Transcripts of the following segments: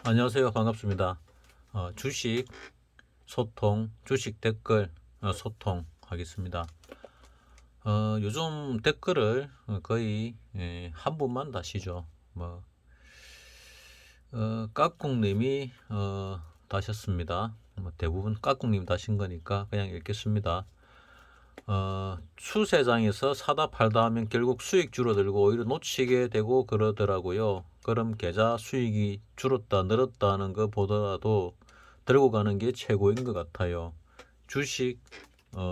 안녕하세요. 반갑습니다. 주식 소통, 주식 댓글 소통하겠습니다. 요즘 댓글을 거의 한 분만 다시죠. 까꿍님이 다셨습니다. 대부분 까꿍님 다신 거니까 그냥 읽겠습니다. 추세장에서 사다 팔다 하면 결국 수익 줄어들고 오히려 놓치게 되고 그러더라고요. 그럼 계좌 수익이 줄었다 늘었다는 거 보더라도 들고 가는 게 최고인 것 같아요. 주식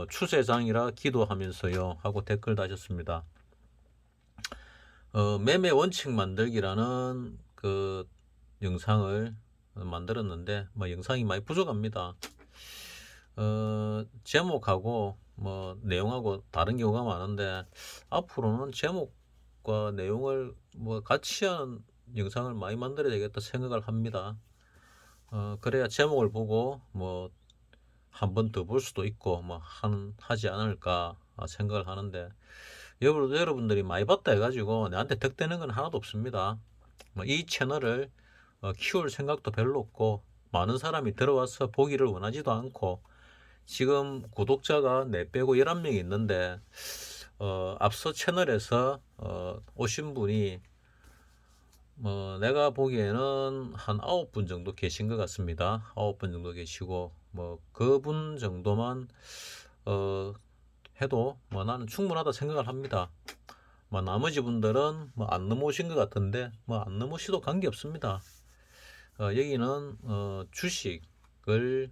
추세장이라 기도하면서요 하고 댓글 다셨습니다. 매매 원칙 만들기라는 그 영상을 만들었는데 영상이 많이 부족합니다. 제목하고 내용하고 다른 경우가 많은데 앞으로는 제목과 내용을 같이 하는 영상을 많이 만들어야 되겠다 생각을 합니다. 그래야 제목을 보고 한 번 더 볼 수도 있고 하지 않을까 생각을 하는데 여러분들이 많이 봤다 해가지고 내한테 득되는 건 하나도 없습니다. 이 채널을 키울 생각도 별로 없고 많은 사람이 들어와서 보기를 원하지도 않고 지금 구독자가 4빼고 11명이 있는데 앞서 채널에서 오신 분이 내가 보기에는 한 9분 정도 계신 것 같습니다. 9분 정도 계시고 그분 정도만 해도 나는 충분하다 생각을 합니다. 나머지 분들은 안 넘어오신 것 같은데 안 넘어오셔도 관계없습니다. 여기는 주식을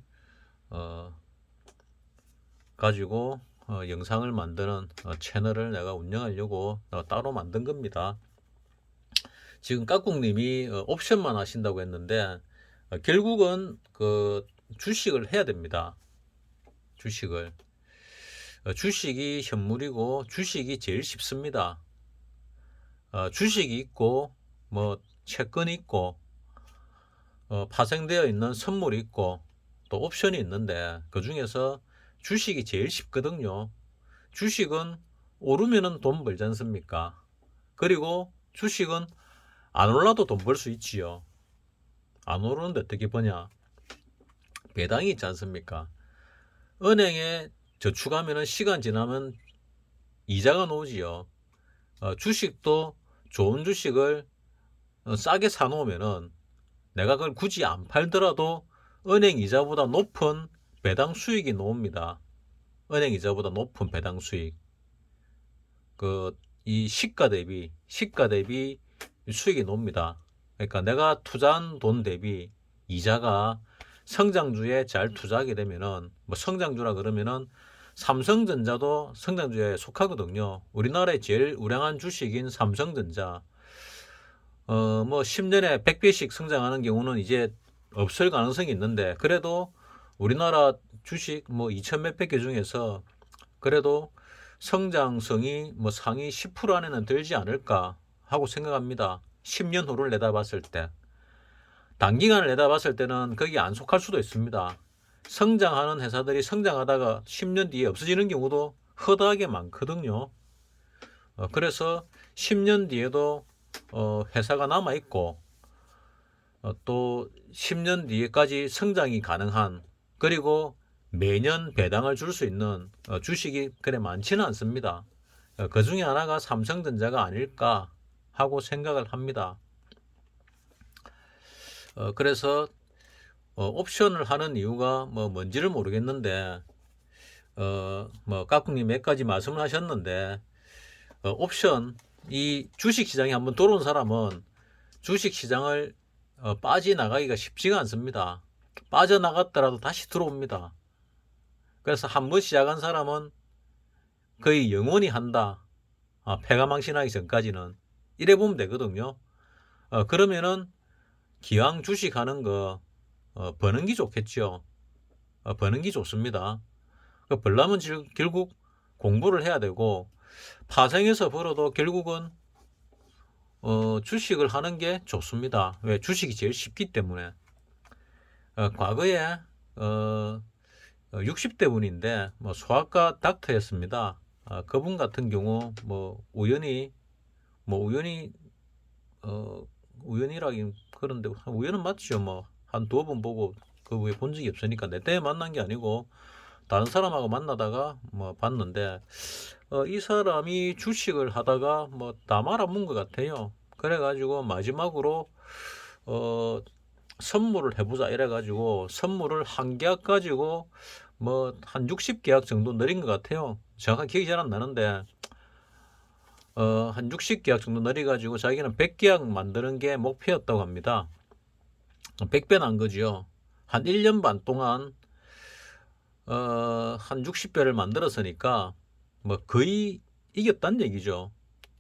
가지고 영상을 만드는 채널을 내가 운영하려고 따로 만든 겁니다. 지금 까꿍님이 옵션만 하신다고 했는데 결국은 그 주식을 해야 됩니다. 주식이 현물이고 주식이 제일 쉽습니다. 주식이 있고 채권이 있고 파생되어 있는 선물이 있고 또 옵션이 있는데 그 중에서 주식이 제일 쉽거든요. 주식은 오르면은 돈 벌지 않습니까? 그리고 주식은 안 올라도 돈 벌 수 있지요. 안 오르는데 어떻게 버냐? 배당이 있지 않습니까? 은행에 저축하면은 시간 지나면 이자가 나오지요. 주식도 좋은 주식을 싸게 사놓으면은 내가 그걸 굳이 안 팔더라도 은행 이자보다 높은 배당 수익이 나옵니다. 은행 이자보다 높은 배당 수익. 이 시가 대비 수익이 나옵니다. 그러니까 내가 투자한 돈 대비 이자가 성장주에 잘 투자하게 되면은 성장주라 그러면은 삼성전자도 성장주에 속하거든요. 우리나라의 제일 우량한 주식인 삼성전자 10년에 100배씩 성장하는 경우는 이제 없을 가능성이 있는데 그래도 우리나라 주식 2천 몇백 개 중에서 그래도 성장성이 상위 10% 안에는 들지 않을까 하고 생각합니다. 10년 후를 내다봤을 때. 단기간을 내다봤을 때는 거기 안 속할 수도 있습니다. 성장하는 회사들이 성장하다가 10년 뒤에 없어지는 경우도 허다하게 많거든요. 그래서 10년 뒤에도 회사가 남아있고 또 10년 뒤에까지 성장이 가능한 그리고 매년 배당을 줄 수 있는 주식이 그래 많지는 않습니다. 그 중에 하나가 삼성전자가 아닐까 하고 생각을 합니다. 그래서 옵션을 하는 이유가 뭔지를 모르겠는데 까꿍님 몇 가지 말씀을 하셨는데 옵션 이 주식시장에 한번 들어온 사람은 주식시장을 빠져나가기가 쉽지가 않습니다. 빠져나갔더라도 다시 들어옵니다. 그래서 한번 시작한 사람은 거의 영원히 한다. 패가 망신하기 전까지는 이래 보면 되거든요. 그러면은 기왕 주식하는 거 버는 게 좋겠죠. 버는 게 좋습니다. 벌려면 결국 공부를 해야 되고 파생해서 벌어도 결국은 주식을 하는 게 좋습니다. 왜? 주식이 제일 쉽기 때문에. 과거에 60대 분인데 소아과 닥터였습니다. 그분 같은 경우 우연히 우연이라긴 그런데 우연은 맞죠. 뭐 한 두어 번 보고 그 후에 본 적이 없으니까 내 때문에 만난 게 아니고 다른 사람하고 만나다가 뭐 봤는데 이 사람이 주식을 하다가 뭐 다 말아먹은 것 같아요. 그래가지고 마지막으로 어 선물을 해보자 이래가지고 선물을 한 계약 가지고 뭐 한 60계약 정도 늘린 것 같아요. 정확한 기억이 잘 안 나는데 한 60계약 정도 늘려가지고 자기는 100계약 만드는 게 목표였다고 합니다. 100배 난 거죠. 한 1년 반 동안 한 60배를 만들었으니까 뭐 거의 이겼다는 얘기죠.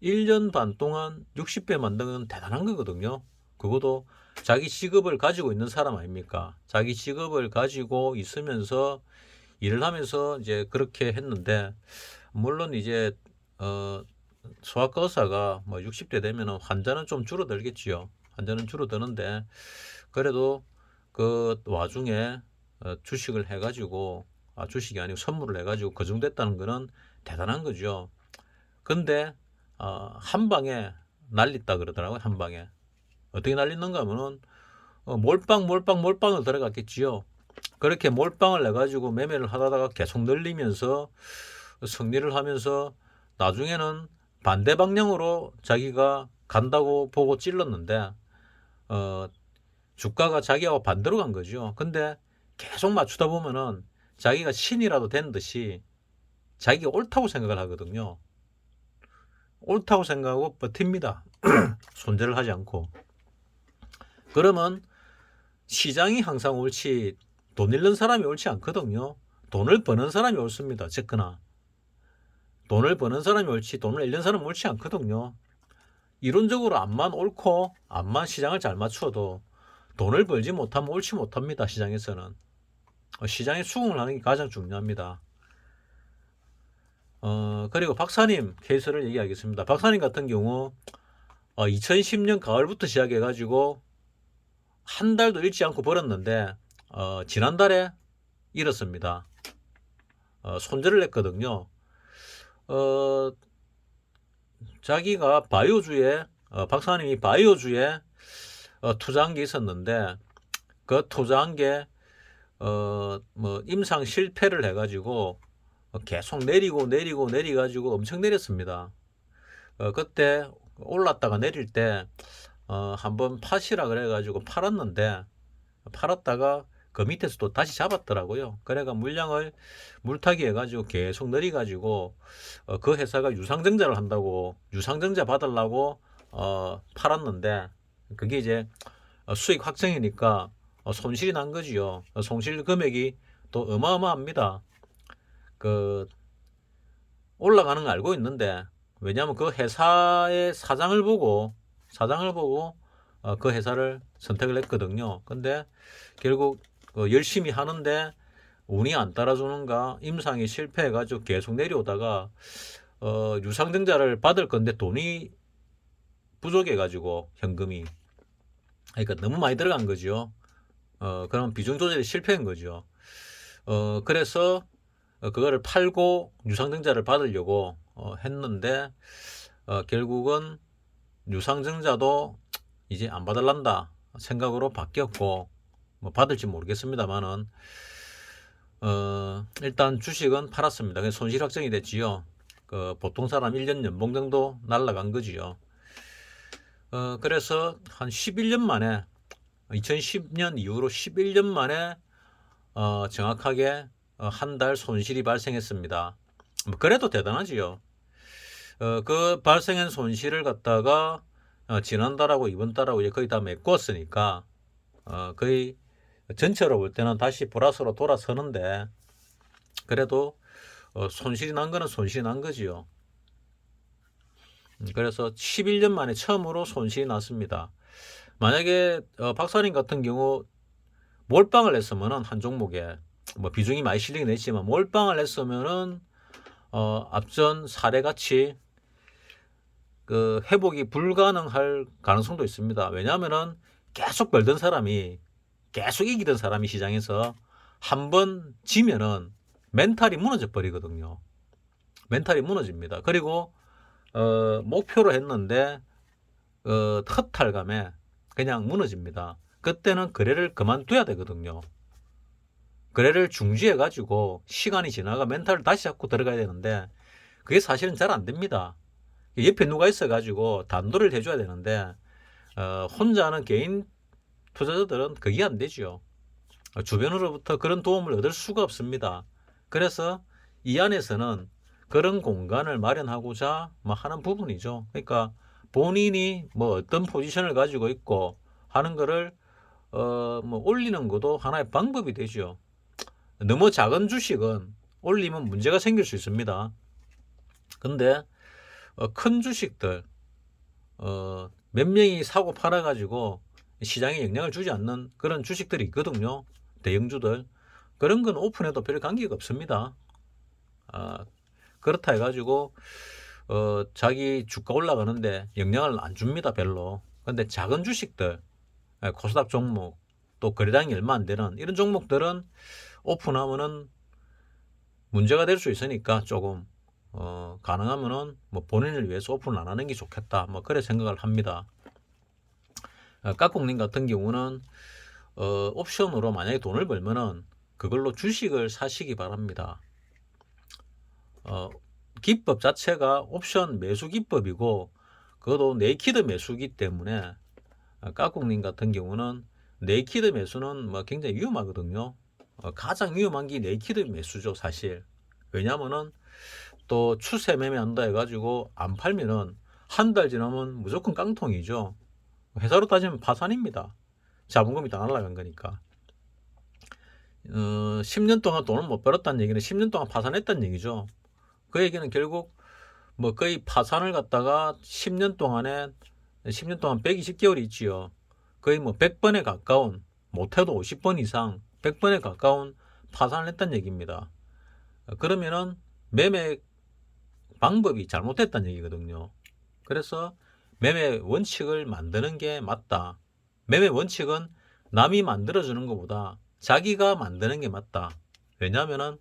1년 반 동안 60배 만든 건 대단한 거거든요. 그것도 자기 직업을 가지고 있는 사람 아닙니까? 자기 직업을 가지고 있으면서 일을 하면서 이제 그렇게 했는데 물론 이제 소아과 의사가 뭐 60대 되면은 환자는 좀 줄어들겠지요. 환자는 줄어드는데 그래도 그 와중에 주식을 해가지고 주식이 아니고 선물을 해가지고 거중됐다는 거는 대단한 거죠. 근데 한 방에 날렸다 그러더라고요. 한 방에 어떻게 날렸는가 하면은 몰빵을 들어갔겠지요. 그렇게 몰빵을 내가지고 매매를 하다가 계속 늘리면서 승리를 하면서 나중에는 반대 방향으로 자기가 간다고 보고 찔렀는데 주가가 자기하고 반대로 간 거죠. 근데 계속 맞추다 보면은 자기가 신이라도 된 듯이 자기가 옳다고 생각을 하거든요. 옳다고 생각하고 버팁니다. 손절을 하지 않고. 그러면 시장이 항상 옳지 돈 잃는 사람이 옳지 않거든요. 돈을 버는 사람이 옳습니다. 어쨌거나 돈을 버는 사람이 옳지 돈을 잃는 사람은 옳지 않거든요. 이론적으로 암만 옳고 암만 시장을 잘 맞춰도 돈을 벌지 못하면 옳지 못합니다. 시장에서는. 시장에 수긍을 하는 게 가장 중요합니다. 그리고 박사님 케이스를 얘기하겠습니다. 박사님 같은 경우 2010년 가을부터 시작해가지고 한 달도 잃지 않고 벌었는데 지난달에 잃었습니다. 손절을 했거든요. 자기가 바이오주에 박사님이 바이오주에 투자한 게 있었는데 그 투자한 게 뭐 임상 실패를 해가지고 계속 내려가지고 엄청 내렸습니다. 그때 올랐다가 내릴 때 한번 파시라 그래가지고 팔았는데 팔았다가 그 밑에서 또 다시 잡았더라고요. 그래가 물량을 물타기 해가지고 계속 내려가지고 그 회사가 유상증자를 한다고 유상증자 받으려고 팔았는데 그게 이제 수익 확정이니까 손실이 난 거지요. 손실 금액이 또 어마어마합니다. 그 올라가는 거 알고 있는데 왜냐하면 그 회사의 사장을 보고 그 회사를 선택을 했거든요. 근데 결국 열심히 하는데 운이 안 따라주는가 임상이 실패해가지고 계속 내려오다가 유상증자를 받을 건데 돈이 부족해가지고 현금이 그러니까 너무 많이 들어간 거죠. 그럼 비중 조절이 실패한 거죠. 그래서 그거를 팔고 유상증자를 받으려고 했는데 결국은 유상증자도 이제 안 받을란다 생각으로 바뀌었고 뭐 받을지 모르겠습니다만은 일단 주식은 팔았습니다. 그래서 손실 확정이 됐지요. 보통 사람 1년 연봉 정도 날라간 거지요. 그래서 한 11년 만에 2010년 이후로 11년 만에 정확하게 한 달 손실이 발생했습니다. 그래도 대단하지요. 그 발생한 손실을 갖다가 지난달하고 이번달하고 거의 다 메꿨으니까 거의 전체로 볼 때는 다시 플러스로 돌아서는데 그래도 손실이 난 거는 손실이 난 거지요. 그래서 11년 만에 처음으로 손실이 났습니다. 만약에 박사님 같은 경우 몰빵을 했으면은 한 종목에 뭐 비중이 많이 실리긴 했지만 몰빵을 했으면은 앞전 사례같이 그 회복이 불가능할 가능성도 있습니다. 왜냐하면은 계속 벌던 사람이 계속 이기던 사람이 시장에서 한번 지면은 멘탈이 무너져 버리거든요. 멘탈이 무너집니다. 그리고 목표로 했는데 허탈감에 그냥 무너집니다. 그때는 거래를 그만둬야 되거든요. 거래를 중지해 가지고 시간이 지나가 멘탈을 다시 잡고 들어가야 되는데 그게 사실은 잘 안 됩니다. 옆에 누가 있어 가지고 단도를 해줘야 되는데 혼자 하는 개인 투자자들은 그게 안 되죠. 주변으로부터 그런 도움을 얻을 수가 없습니다. 그래서 이 안에서는 그런 공간을 마련하고자 하는 부분이죠. 그러니까 본인이 어떤 포지션을 가지고 있고 하는 거를 올리는 것도 하나의 방법이 되죠. 너무 작은 주식은 올리면 문제가 생길 수 있습니다. 근데 큰 주식들 몇 명이 사고 팔아 가지고 시장에 영향을 주지 않는 그런 주식들이 있거든요. 대형주들. 그런 건 오픈해도 별 관계가 없습니다. 그렇다 해가지고 자기 주가 올라가는데 영향을 안 줍니다. 별로. 근데 작은 주식들, 코스닥 종목, 또 거래량이 얼마 안 되는 이런 종목들은 오픈하면은 문제가 될 수 있으니까 조금 가능하면은 본인을 위해서 오픈을 안 하는 게 좋겠다. 그래 생각을 합니다. 까꿍님 같은 경우는 옵션으로 만약에 돈을 벌면은 그걸로 주식을 사시기 바랍니다. 기법 자체가 옵션 매수 기법이고 그것도 네이키드 매수기 때문에 까꿍님 같은 경우는 네이키드 매수는 굉장히 위험하거든요. 가장 위험한 게 네이키드 매수죠, 사실. 왜냐면은 또 추세 매매한다 해가지고 안 팔면은 한 달 지나면 무조건 깡통이죠. 회사로 따지면 파산입니다. 자본금이 다 날아간 거니까. 10년 동안 돈을 못 벌었다는 얘기는 10년 동안 파산했다는 얘기죠. 그 얘기는 결국 거의 파산을 갖다가 10년 동안 120개월이 있지요. 거의 100번에 가까운, 못해도 50번 이상 100번에 가까운 파산을 했다는 얘기입니다. 그러면은 매매 방법이 잘못됐다는 얘기거든요. 그래서 매매 원칙을 만드는 게 맞다. 매매 원칙은 남이 만들어주는 것보다 자기가 만드는 게 맞다. 왜냐하면은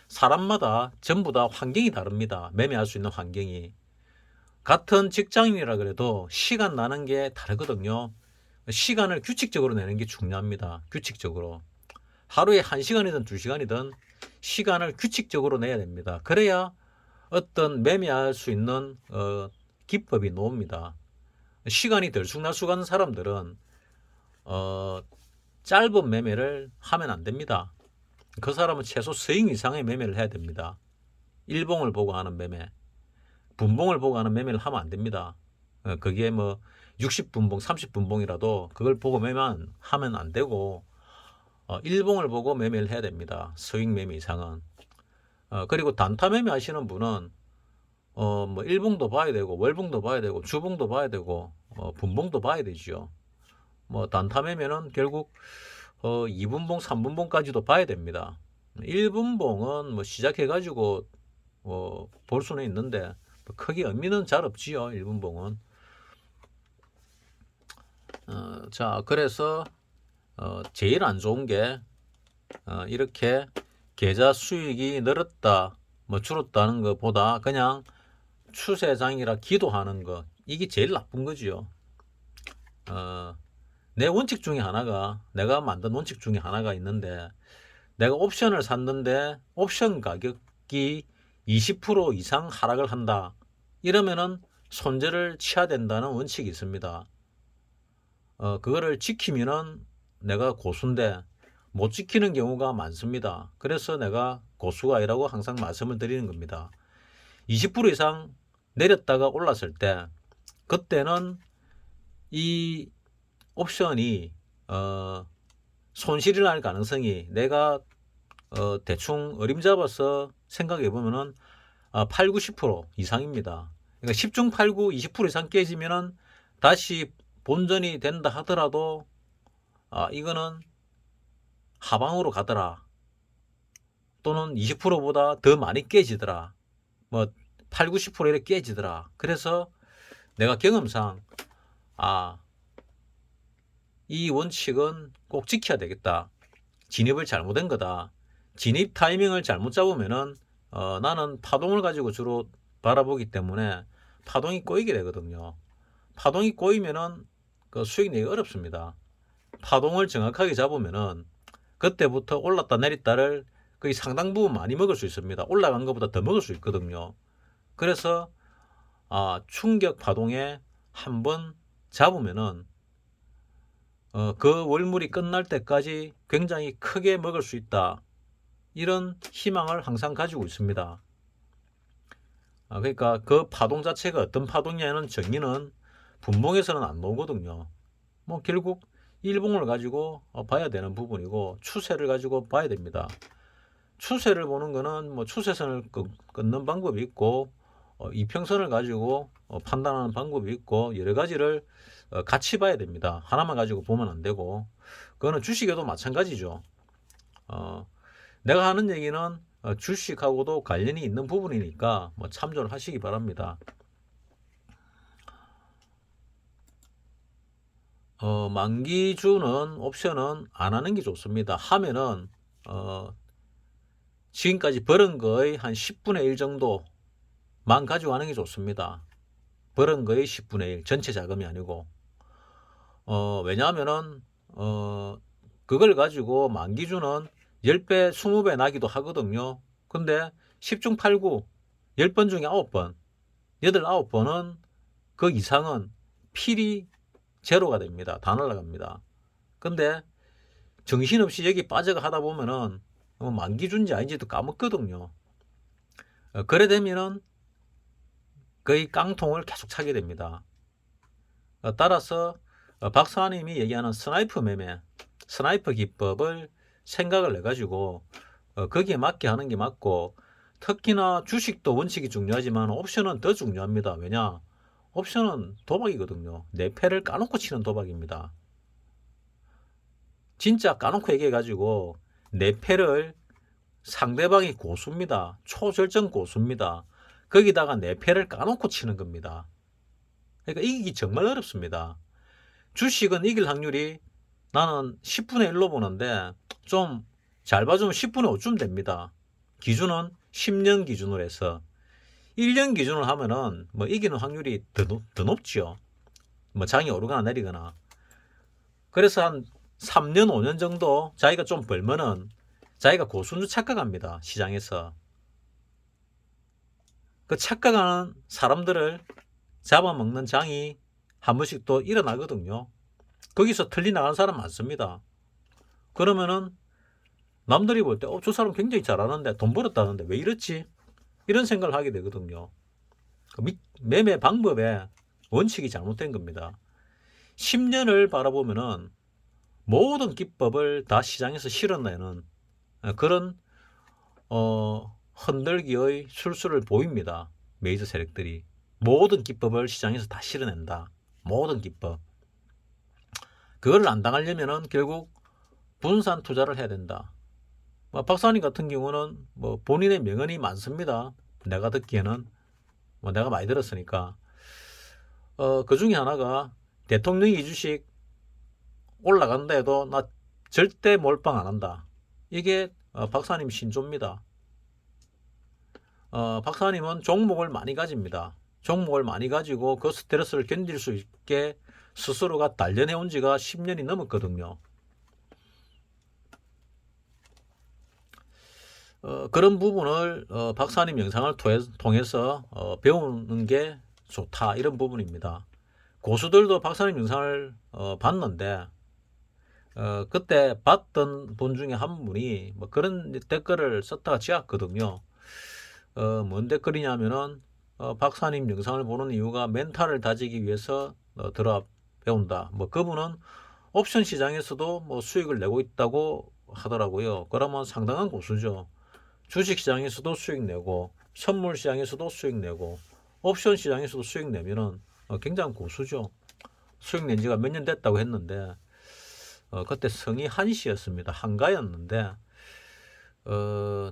사람마다 전부 다 환경이 다릅니다. 매매할 수 있는 환경이. 같은 직장인이라 그래도 시간 나는 게 다르거든요. 시간을 규칙적으로 내는 게 중요합니다. 규칙적으로. 하루에 1시간이든 2시간이든 시간을 규칙적으로 내야 됩니다. 그래야 어떤 매매할 수 있는 기법이 나옵니다. 시간이 들쑥날쑥하는 사람들은 짧은 매매를 하면 안 됩니다. 그 사람은 최소 스윙 이상의 매매를 해야 됩니다. 일봉을 보고 하는 매매, 분봉을 보고 하는 매매를 하면 안 됩니다. 그게 60분봉, 30분봉이라도 그걸 보고 매매하면 안 되고 일봉을 보고 매매를 해야 됩니다. 스윙 매매 이상은. 그리고 단타 매매 하시는 분은 일봉도 봐야 되고 월봉도 봐야 되고 주봉도 봐야 되고 분봉도 봐야 되죠. 단타 매매는 결국 2분봉, 3분봉까지도 봐야 됩니다. 1분봉은 시작해가지고 볼 수는 있는데 크게 의미는 잘 없지요. 1분봉은. 자, 그래서 제일 안 좋은 게 이렇게 계좌 수익이 늘었다, 줄었다는 것보다 그냥 추세장이라 기도하는 것, 이게 제일 나쁜 거지요. 내 원칙 중에 하나가, 내가 만든 원칙 중에 하나가 있는데, 내가 옵션을 샀는데 옵션 가격이 20% 이상 하락을 한다. 이러면은 손절을 취해야 된다는 원칙이 있습니다. 그거를 지키면은 내가 고수인데 못 지키는 경우가 많습니다. 그래서 내가 고수가 아니라고 항상 말씀을 드리는 겁니다. 20% 이상 내렸다가 올랐을 때 그때는 이 옵션이 손실이 날 가능성이, 내가 대충 어림잡아서 생각해 보면은 8, 90% 이상입니다. 그러니까 10중 8구 20% 이상 깨지면은 다시 본전이 된다 하더라도 이거는 하방으로 가더라, 또는 20%보다 더 많이 깨지더라, 8, 90% 이렇게 깨지더라. 그래서 내가 경험상 이 원칙은 꼭 지켜야 되겠다. 진입을 잘못한 거다. 진입 타이밍을 잘못 잡으면은 나는 파동을 가지고 주로 바라보기 때문에 파동이 꼬이게 되거든요. 파동이 꼬이면은 그 수익 내기 어렵습니다. 파동을 정확하게 잡으면은 그때부터 올랐다 내렸다를 거의 상당 부분 많이 먹을 수 있습니다. 올라간 것보다 더 먹을 수 있거든요. 그래서 충격 파동에 한번 잡으면은 그 월물이 끝날 때까지 굉장히 크게 먹을 수 있다. 이런 희망을 항상 가지고 있습니다. 그러니까 그 파동 자체가 어떤 파동이냐는 정의는 분봉에서는 안 나오거든요. 뭐 결국 일봉을 가지고 봐야 되는 부분이고 추세를 가지고 봐야 됩니다. 추세를 보는 거는 뭐 추세선을 끊는 방법이 있고 이평선을 가지고 판단하는 방법이 있고 여러 가지를 같이 봐야 됩니다. 하나만 가지고 보면 안 되고 그거는 주식에도 마찬가지죠. 내가 하는 얘기는 주식하고도 관련이 있는 부분이니까 뭐 참조를 하시기 바랍니다. 만기주는 옵션은 안 하는 게 좋습니다. 하면은 지금까지 벌은 거의 한 10분의 1 정도만 가지고 하는 게 좋습니다. 벌은 거의 10분의 1 전체 자금이 아니고 왜냐하면은 그걸 가지고 만기주는 10배 20배 나기도 하거든요. 근데 10중 8구 10번 중에 9번 8-9번은 그 이상은 필히 제로가 됩니다. 다 날아갑니다. 근데 정신없이 여기 빠져가 하다 보면은 만기준지 아닌지도 까먹거든요. 그래 되면은 거의 깡통을 계속 차게 됩니다. 따라서 박사님이 얘기하는 스나이퍼 매매, 스나이퍼 기법을 생각을 해가지고 거기에 맞게 하는 게 맞고 특히나 주식도 원칙이 중요하지만 옵션은 더 중요합니다. 왜냐? 옵션은 도박이거든요. 내 패를 까놓고 치는 도박입니다. 진짜 까놓고 얘기해가지고 내 패를 상대방이 고수입니다. 초절정 고수입니다. 거기다가 내 패를 까놓고 치는 겁니다. 그러니까 이기기 정말 어렵습니다. 주식은 이길 확률이 나는 10분의 1로 보는데 좀 잘 봐주면 10분의 5쯤 됩니다. 기준은 10년 기준으로 해서 1년 기준으로 하면은 뭐 이기는 확률이 더 높죠. 뭐 장이 오르거나 내리거나. 그래서 한 3년 5년 정도 자기가 좀 벌면은 자기가 고수인 줄 착각합니다. 시장에서. 그 착각하는 사람들을 잡아먹는 장이 한 번씩 또 일어나거든요. 거기서 틀리나가는 사람 많습니다. 그러면은 남들이 볼 때 저 사람 굉장히 잘하는데 돈 벌었다는데 왜 이렇지? 이런 생각을 하게 되거든요. 매매 방법의 원칙이 잘못된 겁니다. 10년을 바라보면은 모든 기법을 다 시장에서 실어내는 그런 흔들기의 술수를 보입니다. 메이저 세력들이 모든 기법을 시장에서 다 실어낸다. 모든 기법. 그거를 안 당하려면은 결국 분산 투자를 해야 된다. 박사님 같은 경우는 뭐 본인의 명언이 많습니다. 내가 듣기에는 내가 많이 들었으니까 그 중에 하나가 대통령이 주식 올라간다 해도 나 절대 몰빵 안 한다. 이게 박사님 신조입니다. 박사님은 종목을 많이 가집니다. 종목을 많이 가지고 그 스트레스를 견딜 수 있게 스스로가 단련해 온 지가 10년이 넘었거든요. 그런 부분을 박사님 영상을 통해서 배우는 게 좋다 이런 부분입니다. 고수들도 박사님 영상을 봤는데 그때 봤던 분 중에 한 분이 뭐 그런 댓글을 썼다가 지었거든요. 뭔 댓글이냐면은 박사님 영상을 보는 이유가 멘탈을 다지기 위해서 들어 배운다. 뭐 그분은 옵션 시장에서도 뭐 수익을 내고 있다고 하더라고요. 그러면 상당한 고수죠. 주식 시장에서도 수익 내고 선물 시장에서도 수익 내고 옵션 시장에서도 수익 내면은 굉장히 고수죠. 수익 낸 지가 몇 년 됐다고 했는데 그때 성이 한씨였습니다. 한가였는데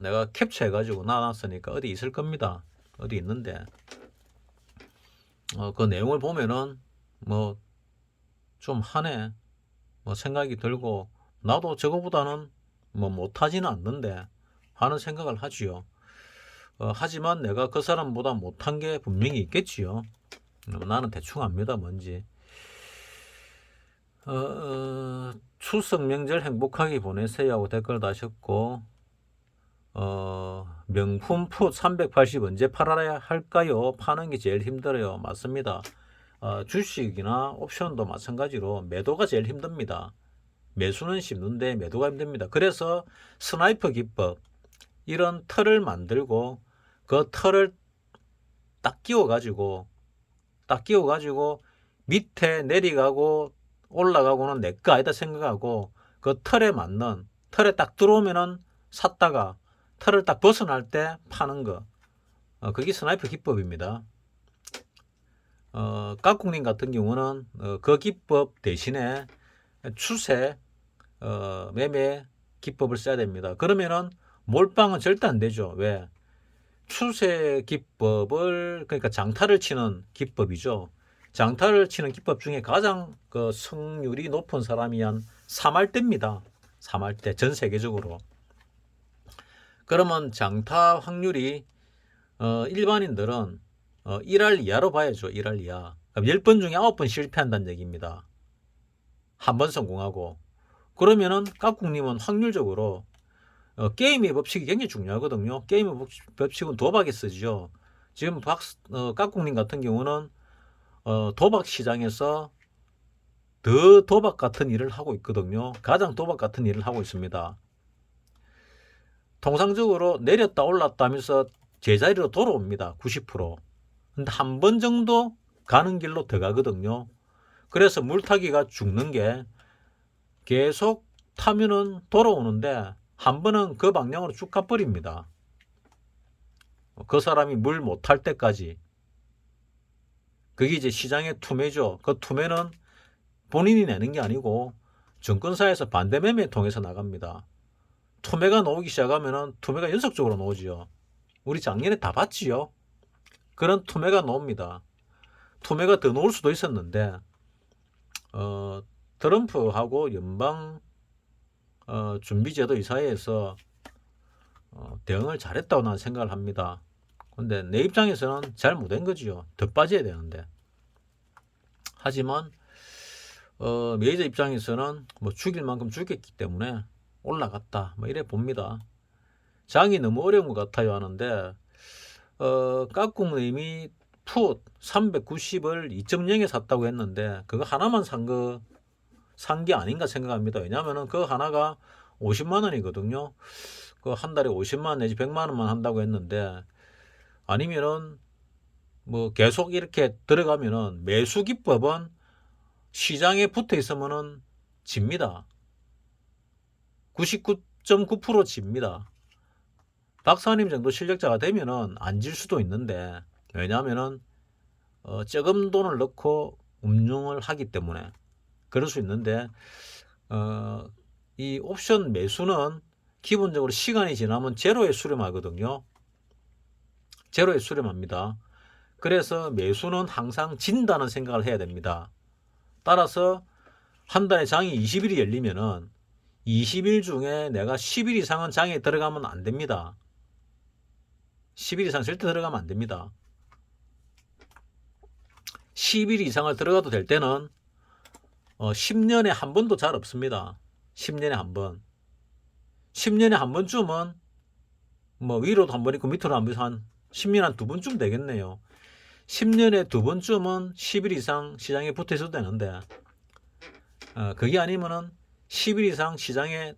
내가 캡처해가지고 놔놨으니까 어디 있을 겁니다. 어디 있는데 그 내용을 보면은 뭐 좀 하네 뭐 생각이 들고 나도 저거보다는 뭐 못하지는 않는데 하는 생각을 하지요. 하지만 내가 그 사람보다 못한 게 분명히 있겠지요. 나는 대충 압니다 뭔지. 추석 명절 행복하게 보내세요 하고 댓글 다셨고, 명품 풋 380 언제 팔아야 할까요? 파는 게 제일 힘들어요. 맞습니다. 주식이나 옵션도 마찬가지로 매도가 제일 힘듭니다. 매수는 쉽는데 매도가 힘듭니다. 그래서 스나이퍼 기법, 이런 틀을 만들고 그 틀을 딱 끼워가지고 밑에 내려가고 올라가고는 내 거 아니다 생각하고 그 틀에 맞는, 틀에 딱 들어오면은 샀다가 틀을 딱 벗어날 때 파는 거, 그게 스나이퍼 기법입니다. 깍꿍님 같은 경우는 그 기법 대신에 추세 매매 기법을 써야 됩니다. 그러면은 몰빵은 절대 안 되죠. 왜? 추세 기법을, 그러니까 장타를 치는 기법이죠. 장타를 치는 기법 중에 가장 그 승률이 높은 사람이 한 3할대입니다. 3할대 전 세계적으로. 그러면 장타 확률이 일반인들은 1할 이하로 봐야죠. 1할 이하. 10번 중에 9번 실패한다는 얘기입니다. 한 번 성공하고. 그러면은 깍꿍님은 확률적으로 게임의 법칙이 굉장히 중요하거든요. 게임의 법칙은 도박에 쓰죠. 지금 깍꿍님 같은 경우는 도박 시장에서 더 도박 같은 일을 하고 있거든요. 가장 도박 같은 일을 하고 있습니다. 통상적으로 내렸다 올랐다 하면서 제자리로 돌아옵니다. 90%. 근데 한 번 정도 가는 길로 들어가거든요. 그래서 물타기가 죽는 게 계속 타면은 돌아오는데 한 번은 그 방향으로 쭉 가버립니다. 그 사람이 물 못 탈 때까지. 그게 이제 시장의 투매죠. 그 투매는 본인이 내는 게 아니고 증권사에서 반대 매매 통해서 나갑니다. 투매가 나오기 시작하면은 투매가 연속적으로 나오지요. 우리 작년에 다 봤지요. 그런 투매가 나옵니다. 투매가 더 나올 수도 있었는데 트럼프하고 연방 준비제도 이사회에서 대응을 잘했다고 나는 생각을 합니다. 근데 내 입장에서는 잘 못한 거지요. 더 빠져야 되는데. 하지만 메이저 입장에서는 뭐 죽일 만큼 죽였기 때문에 올라갔다, 뭐 이래 봅니다. 장이 너무 어려운 것 같아요 하는데 깍꿍님이 풋 390을 2.0에 샀다고 했는데 그거 하나만 산 게 아닌가 생각합니다. 왜냐하면 그 하나가 50만 원이거든요. 그 한 달에 50만 원 내지 100만 원만 한다고 했는데, 아니면은 뭐 계속 이렇게 들어가면은 매수 기법은 시장에 붙어 있으면은 집니다. 99.9% 집니다. 박사님 정도 실력자가 되면은 안 질 수도 있는데, 왜냐하면은 적은 돈을 넣고 운용을 하기 때문에 그럴 수 있는데, 이 옵션 매수는 기본적으로 시간이 지나면 제로에 수렴하거든요. 제로에 수렴합니다. 그래서 매수는 항상 진다는 생각을 해야 됩니다. 따라서 한 달에 장이 20일이 열리면은 20일 중에 내가 10일 이상은 장에 들어가면 안 됩니다. 10일 이상 절대 들어가면 안 됩니다. 10일 이상을 들어가도 될 때는 10년에 한 번도 잘 없습니다. 10년에 한 번. 10년에 한 번쯤은 뭐 위로도 한 번 있고 밑으로 한 번, 한 10년에 한 두 번쯤 되겠네요. 10년에 두 번쯤은 10일 이상 시장에 붙어 있어도 되는데, 그게 아니면은 10일 이상 시장에,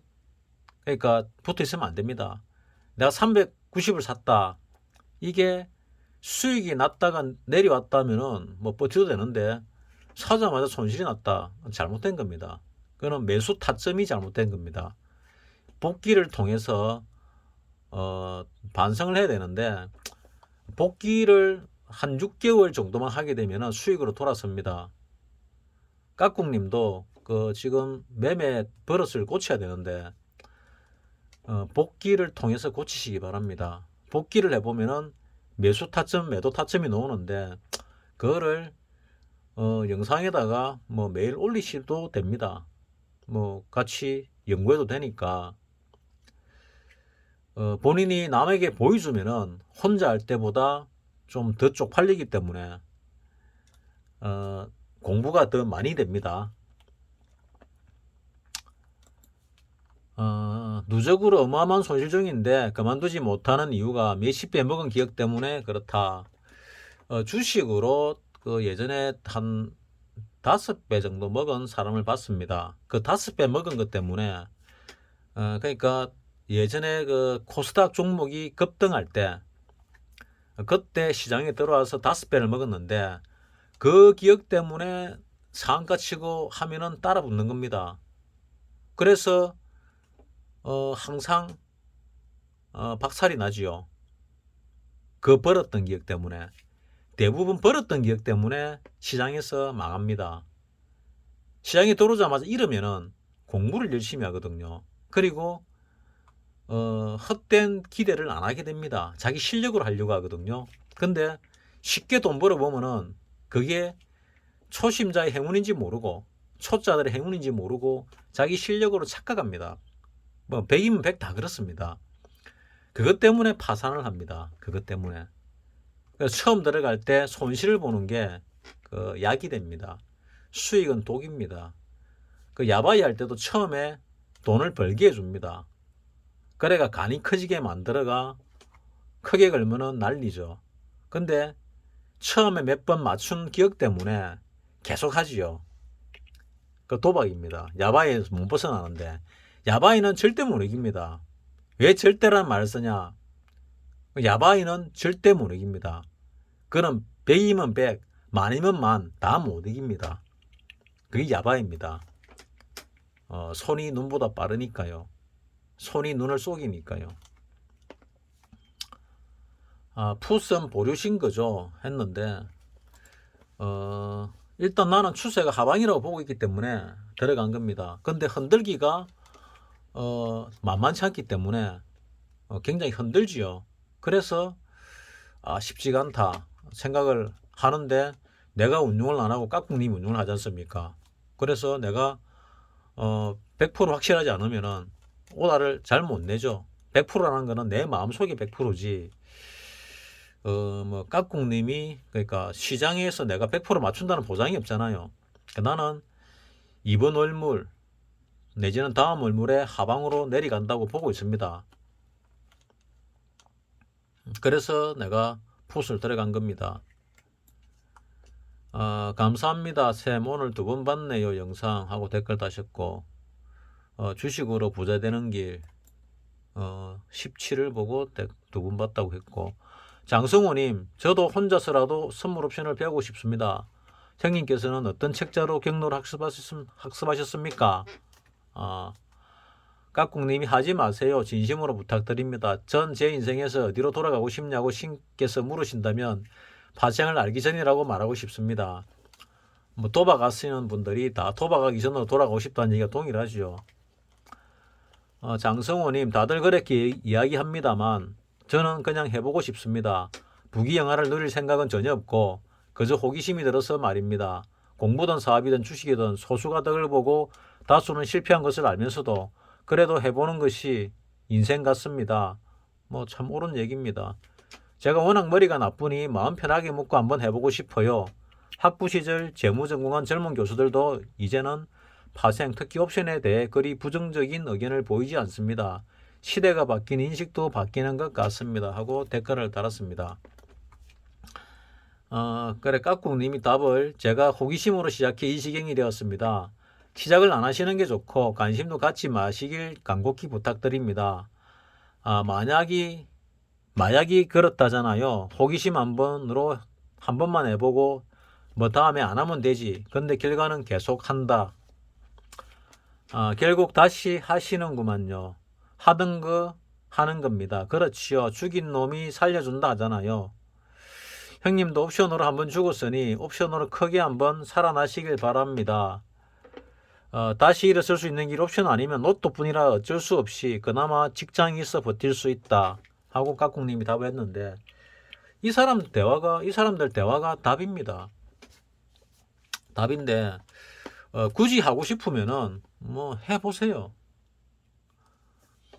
그러니까 붙어 있으면 안 됩니다. 내가 390을 샀다. 이게 수익이 났다가 내려왔다면은 뭐 버텨도 되는데, 사자마자 손실이 났다. 잘못된 겁니다. 그거는 매수 타점이 잘못된 겁니다. 복귀를 통해서 반성을 해야 되는데, 복귀를 한 6개월 정도만 하게 되면 수익으로 돌아섭니다. 깍꿍님도 지금 매매 버릇을 고쳐야 되는데 복귀를 통해서 고치시기 바랍니다. 복귀를 해보면은 매수 타점, 매도 타점이 나오는데 그거를 영상에다가 뭐 매일 올리셔도 됩니다. 뭐 같이 연구해도 되니까 본인이 남에게 보여주면은 혼자 할 때보다 좀 더 쪽팔리기 때문에 공부가 더 많이 됩니다. 누적으로 어마어마한 손실 중인데 그만두지 못하는 이유가 몇십 배 먹은 기억 때문에 그렇다. 주식으로 그 예전에 한 5배 정도 먹은 사람을 봤습니다. 그 5배 먹은 것 때문에 그러니까 예전에 그 코스닥 종목이 급등할 때 그때 시장에 들어와서 5배를 먹었는데 그 기억 때문에 상한가 치고 하면은 따라 붙는 겁니다. 그래서 항상 박살이 나지요. 그 벌었던 기억 때문에. 대부분 벌었던 기억 때문에 시장에서 망합니다. 시장에 들어오자마자 이러면은 공부를 열심히 하거든요. 그리고 헛된 기대를 안 하게 됩니다. 자기 실력으로 하려고 하거든요. 근데 쉽게 돈 벌어보면은 그게 초심자의 행운인지 모르고 초짜들의 행운인지 모르고 자기 실력으로 착각합니다. 뭐 100이면 100 다 그렇습니다. 그것 때문에 파산을 합니다. 그것 때문에. 처음 들어갈 때 손실을 보는 게 그 약이 됩니다. 수익은 독입니다. 그 야바이 할 때도 처음에 돈을 벌게 해줍니다. 그래가 간이 커지게 만들어가 크게 걸면은 난리죠. 근데 처음에 몇 번 맞춘 기억 때문에 계속 하지요. 그 도박입니다. 야바이에서 못 벗어나는데 야바이는 절대 못 이깁니다. 왜 절대라는 말을 쓰냐? 야바이는 절대 못 이깁니다. 그는 100이면 100, 만이면 만, 다 못 이깁니다. 그게 야바입니다. 손이 눈보다 빠르니까요. 손이 눈을 속이니까요. 푸슨 보류신 거죠. 했는데, 일단 나는 추세가 하방이라고 보고 있기 때문에 들어간 겁니다. 근데 흔들기가, 만만치 않기 때문에 굉장히 흔들지요. 그래서, 쉽지가 않다 생각을 하는데, 내가 운용을 안 하고 깍꿍님 운용을 하지 않습니까? 그래서 내가 100% 확실하지 않으면은 오다를 잘 못 내죠. 100%라는 거는 내 마음속에 100%지. 뭐 깍꿍님이 그러니까 시장에서 내가 100% 맞춘다는 보장이 없잖아요. 나는 이번 월물 내지는 다음 월물에 하방으로 내려간다고 보고 있습니다. 그래서 내가 풋을 들어간 겁니다. 감사합니다. 쌤 오늘 2번 봤네요. 영상 하고 댓글 다셨고 주식으로 부자 되는 길 17을 보고 2번 봤다고 했고 장성호님 저도 혼자서라도 선물 옵션을 배우고 싶습니다. 형님께서는 어떤 책자로 경로를 학습하셨습니까? 깍꿍님이 하지 마세요. 진심으로 부탁드립니다. 전 제 인생에서 어디로 돌아가고 싶냐고 신께서 물으신다면 파생을 알기 전이라고 말하고 싶습니다. 뭐 도박하시는 분들이 다 도박하기 전으로 돌아가고 싶다는 얘기가 동일하죠. 장성호님 다들 그렇게 이야기합니다만 저는 그냥 해보고 싶습니다. 부귀영화를 누릴 생각은 전혀 없고 그저 호기심이 들어서 말입니다. 공부든 사업이든 주식이든 소수가 덕을 보고 다수는 실패한 것을 알면서도 그래도 해보는 것이 인생 같습니다. 뭐 참 옳은 얘기입니다. 제가 워낙 머리가 나쁘니 마음 편하게 먹고 한번 해보고 싶어요. 학부 시절 재무전공한 젊은 교수들도 이제는 파생, 특히 옵션에 대해 그리 부정적인 의견을 보이지 않습니다. 시대가 바뀐 인식도 바뀌는 것 같습니다. 하고 댓글을 달았습니다. 그래 깍꿍님이 답을 제가 호기심으로 시작해 이 지경이 되었습니다. 시작을 안 하시는 게 좋고 관심도 갖지 마시길 간곡히 부탁드립니다. 마약이 그렇다잖아요. 호기심 한 번만 해보고 뭐 다음에 안 하면 되지. 근데 결과는 계속 한다. 결국 다시 하시는구만요. 하던 거 하는 겁니다. 그렇지요. 죽인 놈이 살려준다 하잖아요. 형님도 옵션으로 한번 죽었으니 옵션으로 크게 한번 살아나시길 바랍니다. 다시 일어설 수 있는 길 옵션 아니면 로또뿐이라 어쩔 수 없이 그나마 직장이 있어 버틸 수 있다 하고 깍꿍님이 답을 했는데 이 사람들 대화가 답입니다. 답인데 굳이 하고 싶으면은 뭐 해보세요.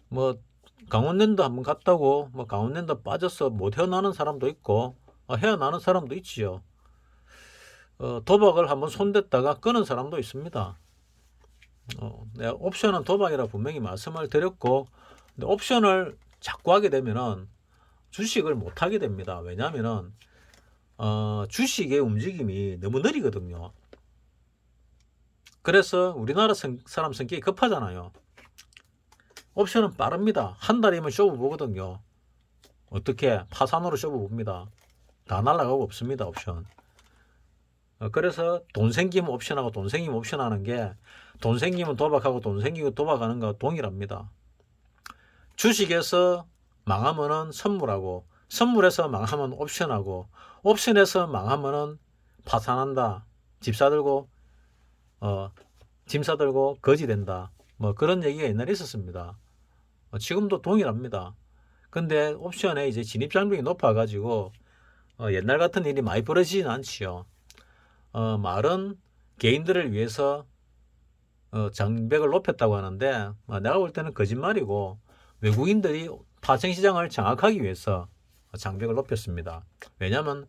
뭐 강원랜드 한번 갔다고 뭐 강원랜드 빠져서 못 헤어나는 사람도 있고 헤어나는 사람도 있지요. 도박을 한번 손댔다가 끄는 사람도 있습니다. 내가 옵션은 도박이라 분명히 말씀을 드렸고, 근데 옵션을 자꾸 하게 되면은 주식을 못 하게 됩니다. 왜냐하면은 주식의 움직임이 너무 느리거든요. 그래서 우리나라 사람 성격이 급하잖아요. 옵션은 빠릅니다. 한 달이면 쇼부 보거든요. 어떻게 파산으로 쇼부 봅니다. 다 날라가고 없습니다. 옵션. 그래서 돈 생기면 옵션하고 돈 생기면 옵션하는 게 돈 생기면 도박하고 돈 생기고 도박하는 거 동일합니다. 주식에서 망하면은 선물하고, 선물에서 망하면 옵션하고, 옵션에서 망하면은 파산한다. 집 사들고 짐 사들고 거지 된다. 뭐 그런 얘기가 옛날에 있었습니다. 지금도 동일합니다. 근데 옵션에 이제 진입 장벽이 높아가지고 옛날 같은 일이 많이 벌어지진 않지요. 말은 개인들을 위해서 장벽을 높였다고 하는데 내가 볼 때는 거짓말이고, 외국인들이 파생시장을 장악하기 위해서 장벽을 높였습니다. 왜냐하면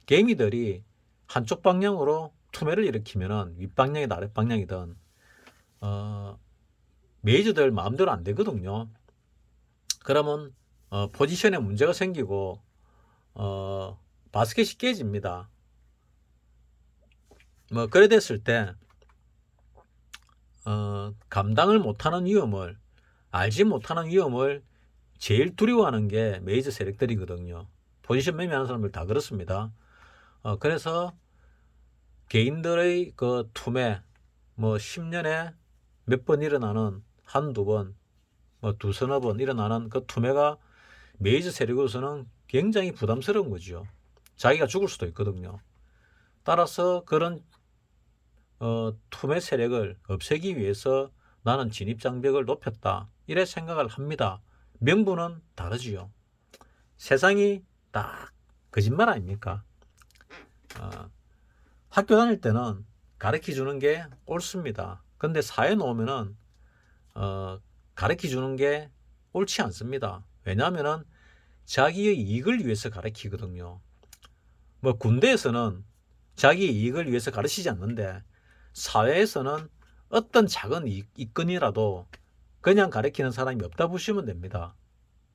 개미들이 한쪽 방향으로 투매를 일으키면은 윗방향이든 아랫방향이든 메이저들 마음대로 안 되거든요. 그러면 포지션에 문제가 생기고 바스켓이 깨집니다. 뭐 그래 됐을 때 감당을 못하는 위험을, 알지 못하는 위험을 제일 두려워하는 게 메이저 세력들이거든요. 포지션 매매하는 사람들 다 그렇습니다. 그래서 개인들의 그 투매, 뭐 10년에 몇 번 일어나는, 한두 번, 뭐 두서너 번 일어나는 그 투매가 메이저 세력으로서는 굉장히 부담스러운 거죠. 자기가 죽을 수도 있거든요. 따라서 그런 투매 세력을 없애기 위해서 나는 진입 장벽을 높였다, 이래 생각을 합니다. 명분은 다르지요. 세상이 딱 거짓말 아닙니까? 학교 다닐 때는 가르쳐 주는 게 옳습니다. 근데 사회 놓으면은 가르쳐 주는 게 옳지 않습니다. 왜냐하면은 자기의 이익을 위해서 가르치거든요. 뭐 군대에서는 자기 이익을 위해서 가르치지 않는데, 사회에서는 어떤 작은 이익권이라도 그냥 가르치는 사람이 없다 보시면 됩니다.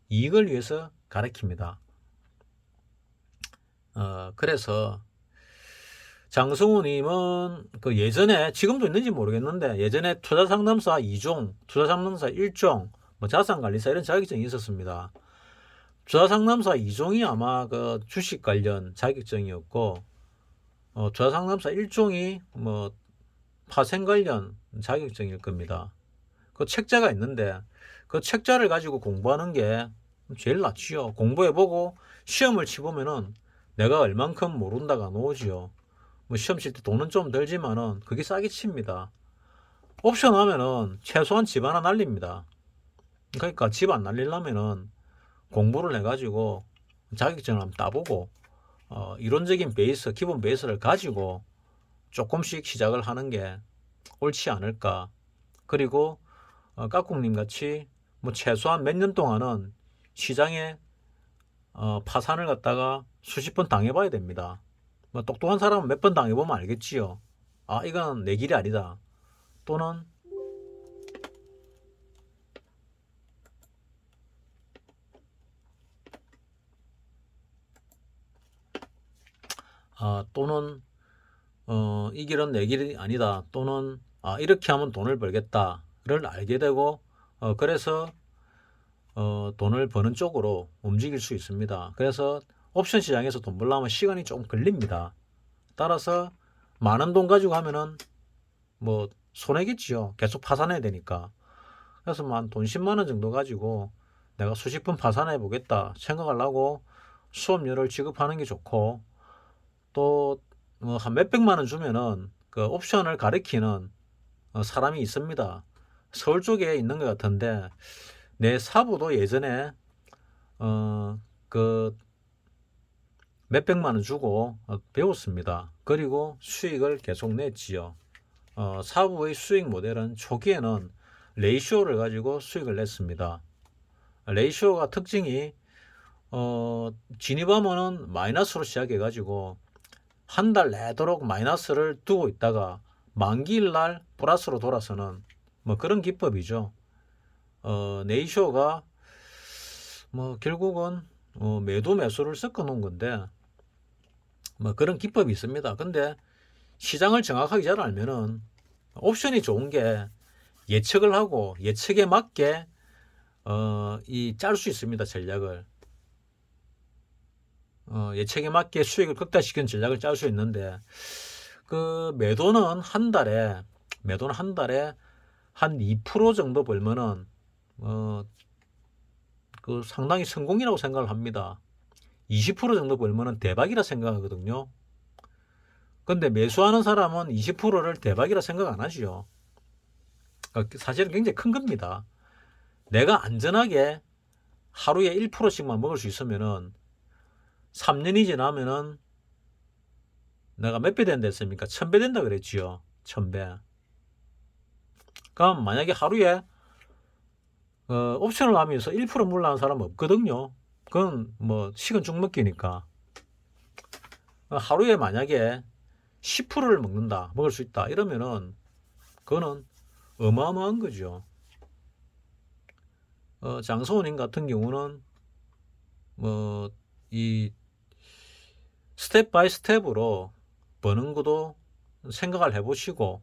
이익을 위해서 가르칩니다. 그래서 장성우님은 그 예전에, 지금도 있는지 모르겠는데, 예전에 투자상담사 2종, 투자상담사 1종, 뭐 자산관리사 이런 자격증이 있었습니다. 투자상담사 2종이 아마 그 주식 관련 자격증이었고, 투자상담사 1종이 뭐 파생 관련 자격증일 겁니다. 그 책자가 있는데 그 책자를 가지고 공부하는 게 제일 낫지요. 공부해보고 시험을 치보면은 내가 얼만큼 모른다가 나오지요. 뭐 시험 칠 때 돈은 좀 들지만은 그게 싸게 칩니다. 옵션 하면은 최소한 집 하나 날립니다. 그러니까 집 안 날리려면은 공부를 해가지고 자격증을 한번 따보고 이론적인 베이스, 기본 베이스를 가지고 조금씩 시작을 하는 게 옳지 않을까. 그리고 까꿍님 같이 뭐 최소한 몇 년 동안은 시장에 파산을 갖다가 수십 번 당해봐야 됩니다. 뭐 똑똑한 사람은 몇 번 당해보면 알겠지요. 아, 이건 내 길이 아니다. 또는 이 길은 내 길이 아니다. 또는 이렇게 하면 돈을 벌겠다를 알게 되고 그래서 돈을 버는 쪽으로 움직일 수 있습니다. 그래서 옵션 시장에서 돈 벌려면 시간이 조금 걸립니다. 따라서 많은 돈 가지고 하면은 뭐 손해겠지요. 계속 파산해야 되니까. 그래서 한 돈 10만 원 정도 가지고 내가 수십 분 파산해 보겠다 생각하려고 수업료를 지급하는 게 좋고, 또 뭐 한 몇백만 원 주면은 그 옵션을 가리키는 사람이 있습니다. 서울 쪽에 있는 것 같은데, 내 사부도 예전에 그 몇백만 원 주고 배웠습니다. 그리고 수익을 계속 냈지요. 사부의 수익 모델은 초기에는 레이쇼를 가지고 수익을 냈습니다. 레이쇼가 특징이 진입하면은 마이너스로 시작해 가지고 한 달 내도록 마이너스를 두고 있다가 만기일 날 플러스로 돌아서는 뭐 그런 기법이죠. 네이쇼가 뭐 결국은 매도 매수를 섞어 놓은 건데 뭐 그런 기법이 있습니다. 근데 시장을 정확하게 잘 알면은 옵션이 좋은 게 예측을 하고 예측에 맞게 이 짤 수 있습니다. 전략을. 예측에 맞게 수익을 극대화시키는 전략을 짤 수 있는데 그 매도는 한 달에 한 2% 정도 벌면은 그 상당히 성공이라고 생각을 합니다. 20% 정도 벌면은 대박이라 생각하거든요. 근데 매수하는 사람은 20%를 대박이라 생각 안 하죠. 사실은 굉장히 큰 겁니다. 내가 안전하게 하루에 1%씩만 먹을 수 있으면은 3년이 지나면은 내가 몇 배 된다 했습니까? 1000배 된다 그랬지요. 1000배. 그럼 만약에 하루에 옵션을 하면서 1% 물라는 사람은 없거든요. 그건 뭐 식은 죽 먹기니까. 하루에 만약에 10%를 먹을 수 있다. 이러면은 그거는 어마어마한 거죠. 장소원님 같은 경우는 뭐 이 스텝 바이 스텝으로 버는 것도 생각을 해보시고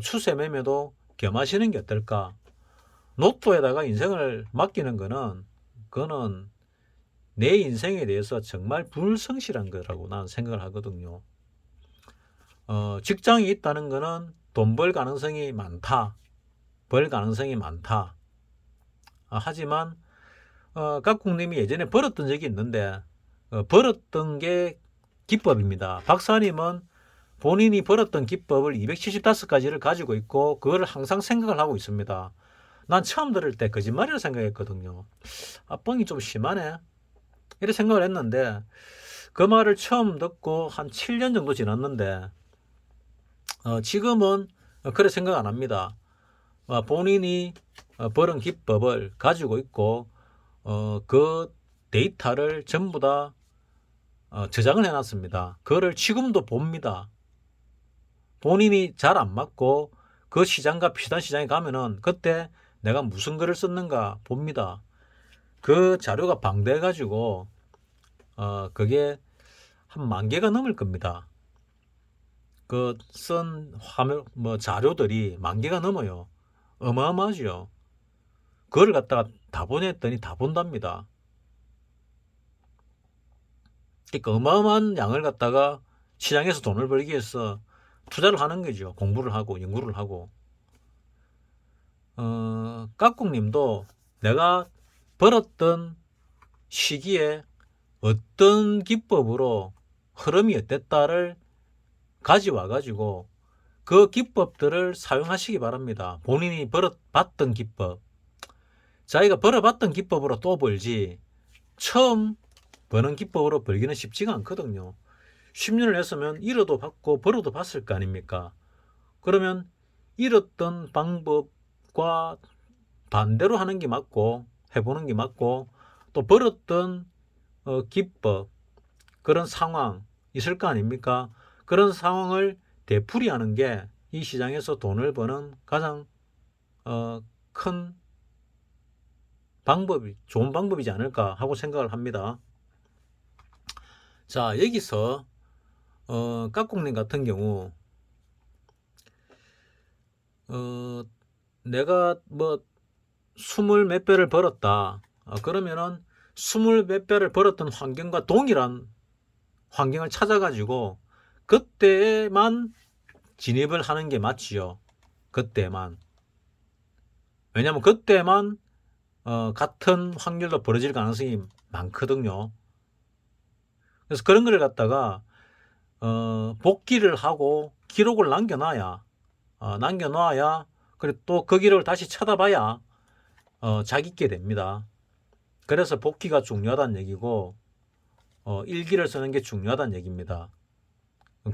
추세 매매도 겸하시는 게 어떨까. 로또에다가 인생을 맡기는 거는 그거는 내 인생에 대해서 정말 불성실한 거라고 나는 생각을 하거든요. 직장이 있다는 거는 돈 벌 가능성이 많다. 벌 가능성이 많다. 하지만 각국님이 예전에 벌었던 적이 있는데 벌었던 게 기법입니다. 박사님은 본인이 벌었던 기법을 275가지를 가지고 있고 그거를 항상 생각을 하고 있습니다. 난 처음 들을 때 거짓말이라 생각했거든요. 뻥이 좀 심하네. 이렇게 생각을 했는데 그 말을 처음 듣고 한 7년 정도 지났는데 지금은 그래 생각 안 합니다. 본인이 벌은 기법을 가지고 있고 그 데이터를 전부 다 저장을 해놨습니다. 그거를 지금도 봅니다. 본인이 잘 안 맞고 그 시장과 비슷한 시장에 가면은 그때 내가 무슨 글을 썼는가 봅니다. 그 자료가 방대해 가지고 그게 한 10,000개가 넘을 겁니다. 그 쓴 화면 뭐 자료들이 10,000개가 넘어요. 어마어마하죠. 그걸 갖다가 다 보냈더니 다 본답니다. 그러니까 어마어마한 양을 갖다가 시장에서 돈을 벌기 위해서 투자를 하는 거죠. 공부를 하고 연구를 하고. 깍꿍님도 내가 벌었던 시기에 어떤 기법으로 흐름이 어땠다를 가져와 가지고 그 기법들을 사용하시기 바랍니다. 본인이 벌어봤던 기법. 자기가 벌어봤던 기법으로 또 벌지 처음 버는 기법으로 벌기는 쉽지가 않거든요. 10년을 했으면 잃어도 받고 벌어도 봤을 거 아닙니까? 그러면 잃었던 방법과 반대로 하는 게 맞고 해보는 게 맞고 또 벌었던 기법 그런 상황 있을 거 아닙니까? 그런 상황을 되풀이하는 게 이 시장에서 돈을 버는 가장 큰 방법이 좋은 방법이지 않을까 하고 생각을 합니다. 자 여기서 깍꿍님 같은 경우 내가 뭐 20몇 배를 벌었다. 그러면은 20몇 배를 벌었던 환경과 동일한 환경을 찾아가지고 그때만 진입을 하는 게 맞지요. 그때만. 왜냐면 그때만 같은 확률로 벌어질 가능성이 많거든요. 그래서 그런 걸 갖다가 복기를 하고 기록을 남겨놔야 그리고 또 그 기록을 다시 찾아봐야 자기게 됩니다. 그래서 복기가 중요하다는 얘기고 일기를 쓰는 게 중요하다는 얘기입니다.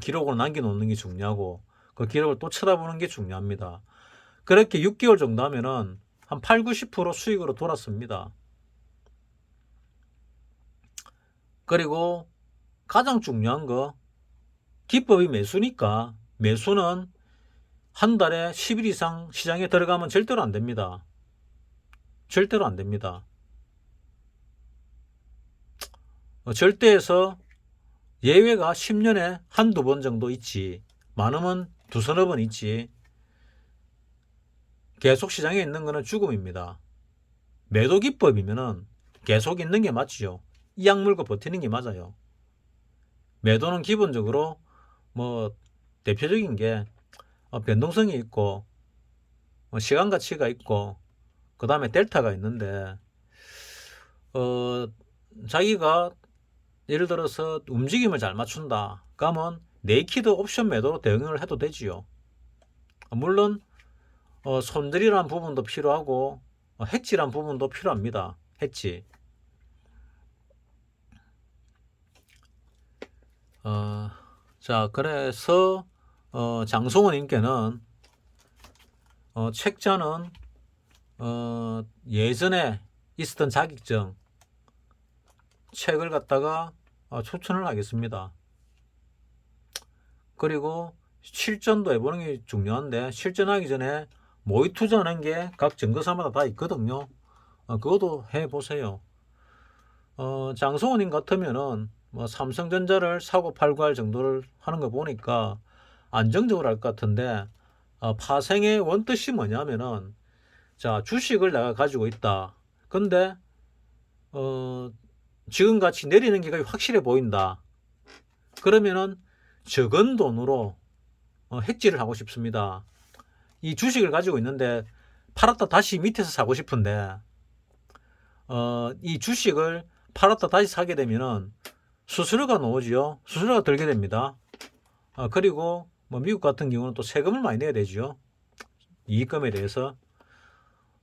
기록을 남겨놓는 게 중요하고 그 기록을 또 쳐다보는 게 중요합니다. 그렇게 6개월 정도 하면은 한 8, 90% 수익으로 돌았습니다. 그리고 가장 중요한 거 기법이 매수니까 매수는 한 달에 10일 이상 시장에 들어가면 절대로 안 됩니다. 절대로 안 됩니다. 절대에서 예외가 10년에 한두 번 정도 있지, 많으면 두서너 번 있지, 계속 시장에 있는 거는 죽음입니다. 매도 기법이면은 계속 있는 게 맞죠. 이 약 물고 버티는 게 맞아요. 매도는 기본적으로 뭐 대표적인 게 변동성이 있고 시간 가치가 있고 그 다음에 델타가 있는데 자기가 예를 들어서 움직임을 잘 맞춘다 그러면 네이키드 옵션 매도로 대응을 해도 되지요. 물론 손들이란 부분도 필요하고 해지란 부분도 필요합니다. 해지. 자, 그래서 장송원님께는 책자는 예전에 있었던 자격증 책을 갖다가 추천을 하겠습니다. 그리고 실전도 해보는 게 중요한데 실전하기 전에 모의 투자하는 게 각 증거사마다 다 있거든요. 그것도 해보세요. 장성호님 같으면은 뭐 삼성전자를 사고 팔고 할 정도를 하는 거 보니까 안정적으로 할 것 같은데 파생의 원뜻이 뭐냐면은 자, 주식을 내가 가지고 있다. 근데 지금같이 내리는 게 확실해 보인다. 그러면은 적은 돈으로 해지를 하고 싶습니다. 이 주식을 가지고 있는데 팔았다 다시 밑에서 사고 싶은데 이 주식을 팔았다 다시 사게 되면은 수수료가 나오지요. 수수료가 들게 됩니다. 그리고 뭐 미국 같은 경우는 또 세금을 많이 내야 되죠. 이익금에 대해서.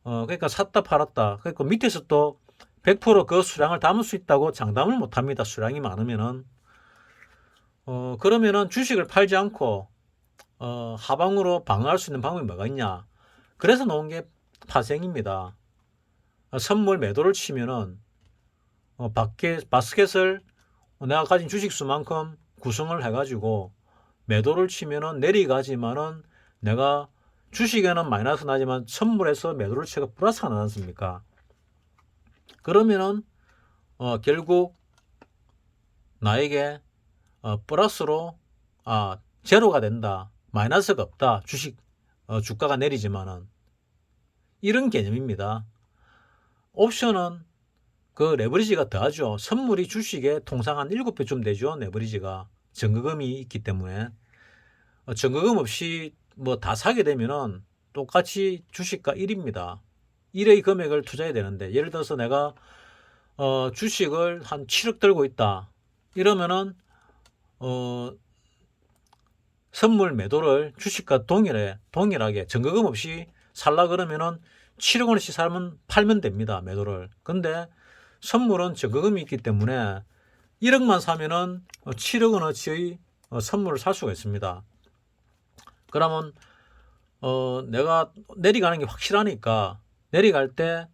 그러니까 샀다 팔았다. 그러니까 밑에서 또 100% 그 수량을 담을 수 있다고 장담을 못 합니다. 수량이 많으면은. 그러면은 주식을 팔지 않고 하방으로 방어할 수 있는 방법이 뭐가 있냐. 그래서 나온 게 파생입니다. 선물 매도를 치면은 바스켓을 내가 가진 주식수만큼 구성을 해가지고 매도를 치면은 내리가지만은 내가 주식에는 마이너스 나지만 선물에서 매도를 치가 플러스가 나지 않습니까? 그러면은 결국 나에게 플러스로 제로가 된다. 마이너스가 없다. 주식 주가가 내리지만은 이런 개념입니다. 옵션은 그 레버리지가 더하죠. 선물이 주식에 통상 한 7배쯤 되죠. 레버리지가 증거금이 있기 때문에 증거금 없이 뭐 다 사게 되면은 똑같이 주식가 1입니다. 1의 금액을 투자해야 되는데 예를 들어서 내가 주식을 한 7억 들고 있다. 이러면은 선물 매도를 주식과 동일하게 증거금 없이 살라 그러면은 7억 원씩 팔면 됩니다. 매도를. 근데 선물은 증거금이 있기 때문에 1억만 사면은 7억 원어치의 선물을 살 수가 있습니다. 그러면 내가 내려가는 게 확실하니까 내려갈 때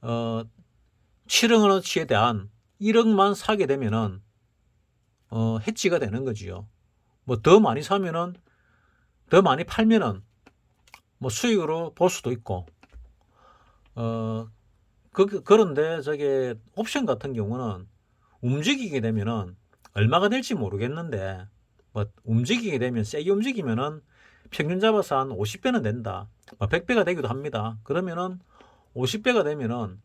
7억 원어치에 대한 1억만 사게 되면은 해지가 되는 거지요. 뭐 더 많이 사면은 더 많이 팔면은 뭐 수익으로 볼 수도 있고 그런데 저게 옵션 같은 경우는 움직이게 되면은 얼마가 될지 모르겠는데 뭐 움직이게 되면 세게 움직이면은 평균 잡아서 한 50배는 된다. 100배가 되기도 합니다. 그러면은 50배가 되면은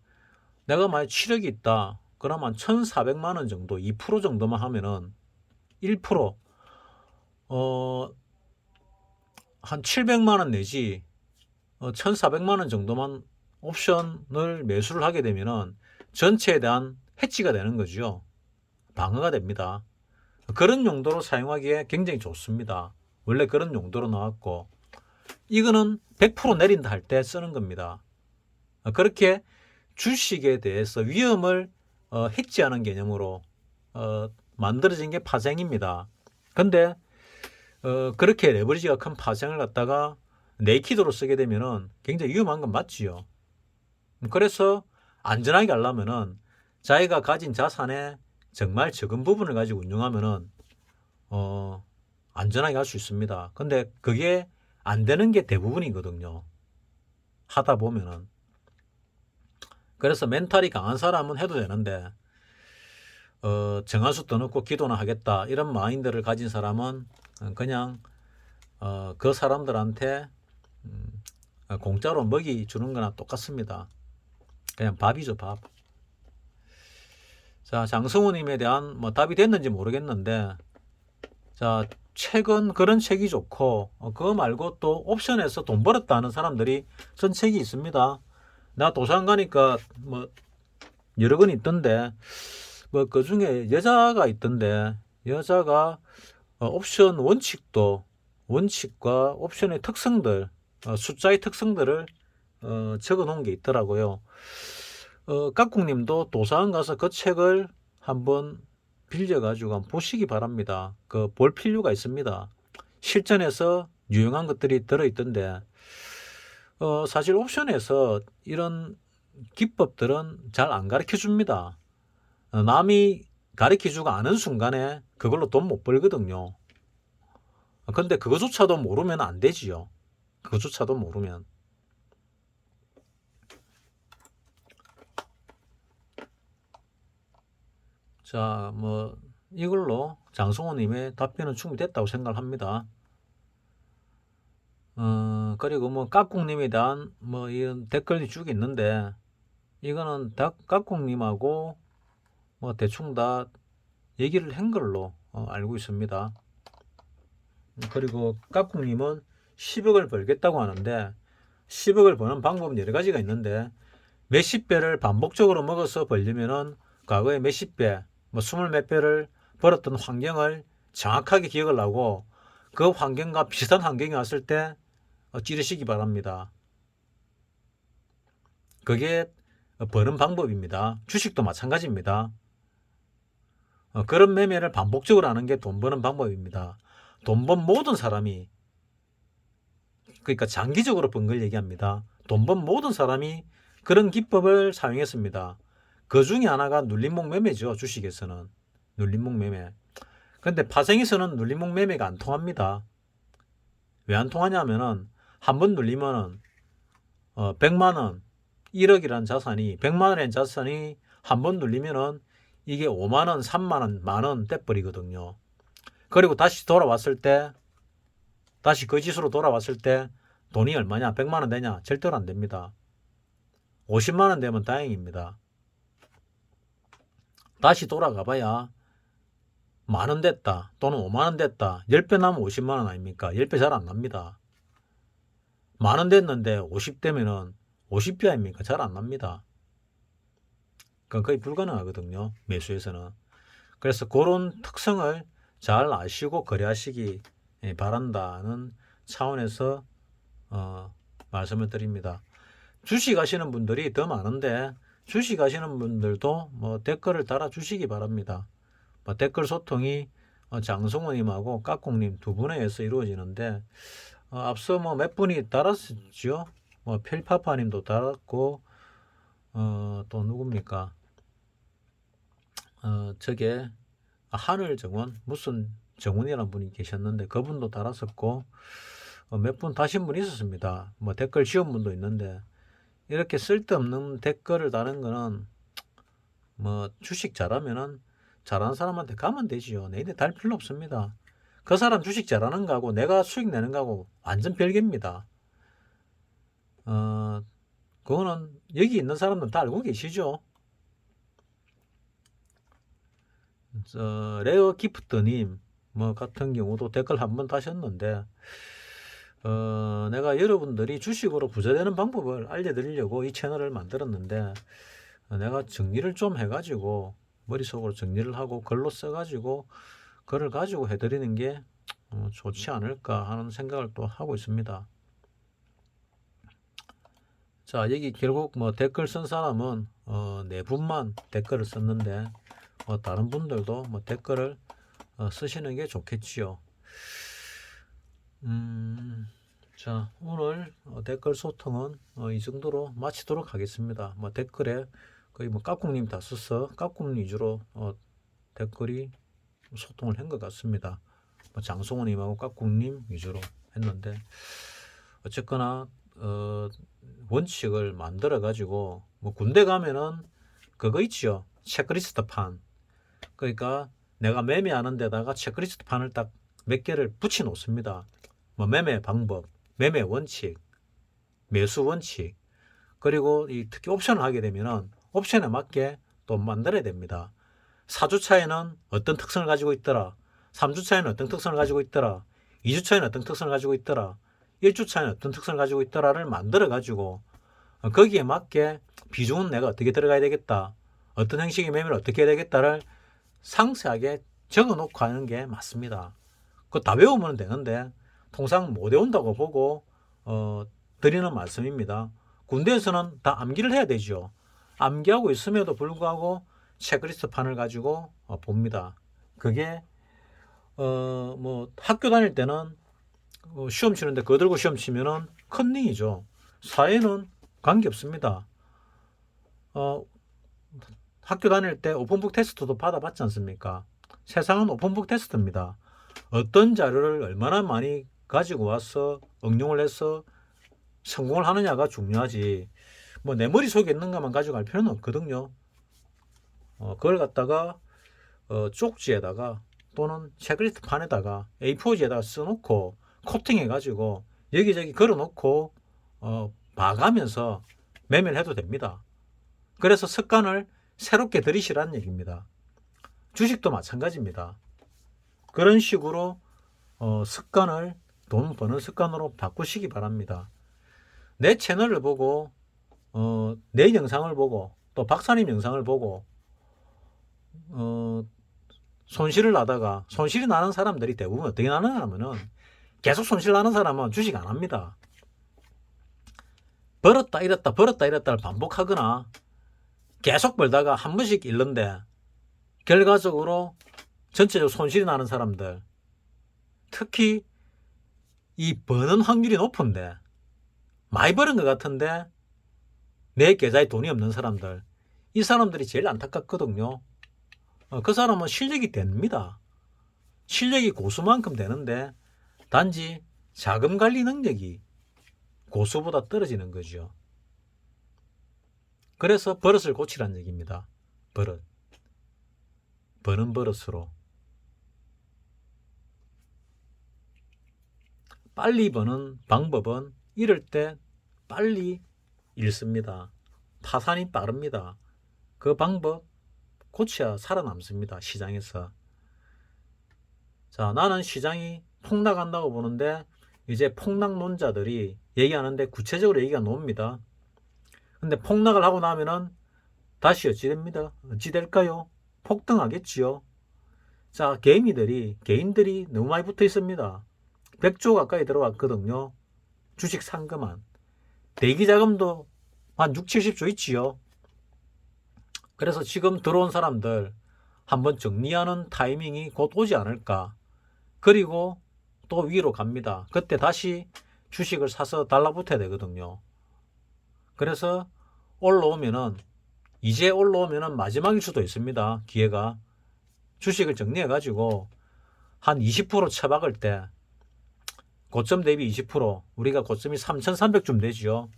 내가 만약 7억이 있다. 그러면 1,400만 원 정도 2% 정도만 하면은 1% 한 700만 원 내지 1,400만 원 정도만 옵션을 매수를 하게 되면은 전체에 대한 해지가 되는 거죠. 방어가 됩니다. 그런 용도로 사용하기에 굉장히 좋습니다. 원래 그런 용도로 나왔고 이거는 100% 내린다 할 때 쓰는 겁니다. 그렇게 주식에 대해서 위험을 해지하는 개념으로 만들어진 게 파생입니다. 근데 그렇게 레버리지가 큰 파생을 갖다가 네이키드로 쓰게 되면은 굉장히 위험한 건 맞지요. 그래서 안전하게 하려면은 자기가 가진 자산의 정말 적은 부분을 가지고 운용하면은 안전하게 할 수 있습니다. 근데 그게 안 되는 게 대부분이거든요. 하다 보면은. 그래서 멘탈이 강한 사람은 해도 되는데 정한수 떠놓고 기도나 하겠다 이런 마인드를 가진 사람은 그냥 그 사람들한테 공짜로 먹이 주는 거나 똑같습니다. 그냥 밥이죠, 밥. 자, 장성우님에 대한 뭐 답이 됐는지 모르겠는데, 자, 책은 그런 책이 좋고, 그거 말고 또 옵션에서 돈 벌었다 하는 사람들이 쓴 책이 있습니다. 나 도서관 가니까 뭐 여러 권 있던데, 뭐 그 중에 여자가 있던데, 여자가 옵션 원칙과 옵션의 특성들, 숫자의 특성들을 적어 놓은 게 있더라고요. 깍꿍님도 도서관 가서 그 책을 한번 빌려가지고 한번 보시기 바랍니다. 그 볼 필요가 있습니다. 실전에서 유용한 것들이 들어있던데, 사실 옵션에서 이런 기법들은 잘 안 가르쳐 줍니다. 남이 가르쳐 주고 아는 순간에 그걸로 돈 못 벌거든요. 근데 그거조차도 모르면 안 되지요. 그거조차도 모르면. 자, 뭐 이걸로 장성호님의 답변은 충분히 됐다고 생각을 합니다. 그리고 뭐 깍꿍님에 대한 뭐 이런 댓글이 쭉 있는데 이거는 깍꿍님하고 뭐 대충 다 얘기를 한 걸로 알고 있습니다. 그리고 깍꿍님은 10억을 벌겠다고 하는데 10억을 버는 방법은 여러 가지가 있는데 몇십 배를 반복적으로 먹어서 벌려면은 과거에 몇십 배, 뭐 스물 몇 배를 벌었던 환경을 정확하게 기억을 하고 그 환경과 비슷한 환경이 왔을 때 찌르시기 바랍니다. 그게 버는 방법입니다. 주식도 마찬가지입니다. 그런 매매를 반복적으로 하는 게 돈 버는 방법입니다. 돈 번 모든 사람이, 그러니까 장기적으로 번 걸 얘기합니다. 돈 번 모든 사람이 그런 기법을 사용했습니다. 그 중에 하나가 눌림목 매매죠. 주식에서는 눌림목 매매. 근데 파생에서는 눌림목 매매가 안 통합니다. 왜 안 통하냐면은 한 번 눌리면은 100만 원, 1억이라는 자산이 100만 원의 자산이 한 번 눌리면은 이게 5만 원, 3만 원, 만 원 떼버리거든요. 그리고 다시 돌아왔을 때 다시 그 지수로 돌아왔을 때 돈이 얼마냐? 100만 원 되냐? 절대로 안 됩니다. 50만 원 되면 다행입니다. 다시 돌아가 봐야 만 원 됐다 또는 5만 원 됐다. 10배 나면 50만 원 아닙니까? 10배 잘 안 납니다. 만 원 됐는데 50 되면은 50배 아닙니까? 잘 안 납니다. 그건 거의 불가능하거든요. 매수에서는. 그래서 그런 특성을 잘 아시고 거래하시기 바란다는 차원에서 말씀을 드립니다. 주식 하시는 분들이 더 많은데 주식 하시는 분들도 뭐 댓글을 달아주시기 바랍니다. 뭐 댓글 소통이 장성호님하고 깍꿍님 두 분에 의해서 이루어지는데 앞서 뭐 몇 분이 달았죠. 뭐 필파파님도 달았고 또 누굽니까? 저게 하늘정원 무슨 정원이라는 분이 계셨는데 그분도 달았었고 몇 분 다신 분이 있었습니다. 뭐 댓글 지운 분도 있는데 이렇게 쓸데없는 댓글을 다는 거는 뭐 주식 잘하면은 잘하는 사람한테 가면 되지요. 내한테 달 필요 없습니다. 그 사람 주식 잘하는 거하고 내가 수익 내는 거하고 완전 별개입니다. 그거는 여기 있는 사람들 다 알고 계시죠. 레어 기프트님 뭐 같은 경우도 댓글 한번 다셨는데 내가 여러분들이 주식으로 부자 되는 방법을 알려드리려고 이 채널을 만들었는데 내가 정리를 좀 해가지고 머릿속으로 정리를 하고 글로 써가지고 글을 가지고 해드리는 게 좋지 않을까 하는 생각을 또 하고 있습니다. 자, 여기 결국 뭐 댓글 쓴 사람은 네 분만 댓글을 썼는데 다른 분들도 뭐 댓글을 쓰시는 게 좋겠지요. 자, 오늘 댓글 소통은 이 정도로 마치도록 하겠습니다. 뭐 댓글에 거의 뭐 깍꿍님 다 써서 깍꿍 위주로 댓글이 소통을 한 것 같습니다. 뭐 장성호님하고 깍꿍님 위주로 했는데 어쨌거나 원칙을 만들어 가지고 뭐 군대 가면은 그거 있죠. 체크리스트 판. 그러니까 내가 매매하는 데다가 체크리스트 판을 딱 몇 개를 붙여 놓습니다. 뭐 매매 방법, 매매 원칙, 매수 원칙, 그리고 이 특히 옵션을 하게 되면은 옵션에 맞게 또 만들어야 됩니다. 4주차에는 어떤 특성을 가지고 있더라. 3주차에는 어떤 특성을 가지고 있더라. 2주차에는 어떤 특성을 가지고 있더라. 1주차에는 어떤 특성을 가지고 있더라를 만들어 가지고 거기에 맞게 비중은 내가 어떻게 들어가야 되겠다. 어떤 형식의 매매를 어떻게 해야 되겠다를 상세하게 적어 놓고 하는 게 맞습니다. 그거 다 외우면 되는데 통상 못 외운다고 보고 드리는 말씀입니다. 군대에서는 다 암기를 해야 되죠. 암기하고 있음에도 불구하고 체크리스트 판을 가지고 봅니다. 그게 뭐 학교 다닐 때는 시험 치는데 그거 들고 시험 치면은 컨닝이죠. 사회는 관계 없습니다. 학교 다닐 때 오픈북 테스트도 받아봤지 않습니까? 세상은 오픈북 테스트입니다. 어떤 자료를 얼마나 많이 가지고 와서 응용을 해서 성공을 하느냐가 중요하지. 뭐 내 머릿속에 있는 것만 가지고 갈 필요는 없거든요. 그걸 갖다가 쪽지에다가 또는 체크리스트 판에다가 A4지에다가 써놓고 코팅해가지고 여기저기 걸어놓고 봐가면서 매매를 해도 됩니다. 그래서 습관을 새롭게 들이시라는 얘기입니다. 주식도 마찬가지입니다. 그런 식으로 습관을 돈 버는 습관으로 바꾸시기 바랍니다. 내 채널을 보고 내 영상을 보고 또 박사님 영상을 보고 손실을 나다가 손실이 나는 사람들이 대부분 어떻게 나느냐 하면은 계속 손실 나는 사람은 주식 안 합니다. 벌었다 잃었다 벌었다 잃었다를 반복하거나 계속 벌다가 한 번씩 잃는데 결과적으로 전체적으로 손실이 나는 사람들, 특히 이 버는 확률이 높은데 많이 버는 것 같은데 내 계좌에 돈이 없는 사람들, 이 사람들이 제일 안타깝거든요. 그 사람은 실력이 됩니다. 실력이 고수만큼 되는데 단지 자금 관리 능력이 고수보다 떨어지는 거죠. 그래서 버릇을 고치라는 얘기입니다. 버릇. 버는 버릇으로. 빨리 버는 방법은 이럴 때 빨리 잃습니다. 파산이 빠릅니다. 그 방법 고쳐야 살아남습니다. 시장에서. 자, 나는 시장이 폭락한다고 보는데 이제 폭락론자들이 얘기하는데 구체적으로 얘기가 나옵니다. 근데 폭락을 하고 나면은 다시 어찌 됩니다? 어찌 될까요? 폭등하겠지요. 자, 개인들이 너무 많이 붙어 있습니다. 100조 가까이 들어왔거든요. 주식 상금만. 대기 자금도 한 6, 70조 있지요. 그래서 지금 들어온 사람들 한번 정리하는 타이밍이 곧 오지 않을까. 그리고 또 위로 갑니다. 그때 다시 주식을 사서 달라붙어야 되거든요. 그래서 이제 올라오면은 마지막일 수도 있습니다. 기회가. 주식을 정리해가지고 한 20% 처박을 때 고점 대비 20%, 우리가 고점이 3,300쯤 되지요.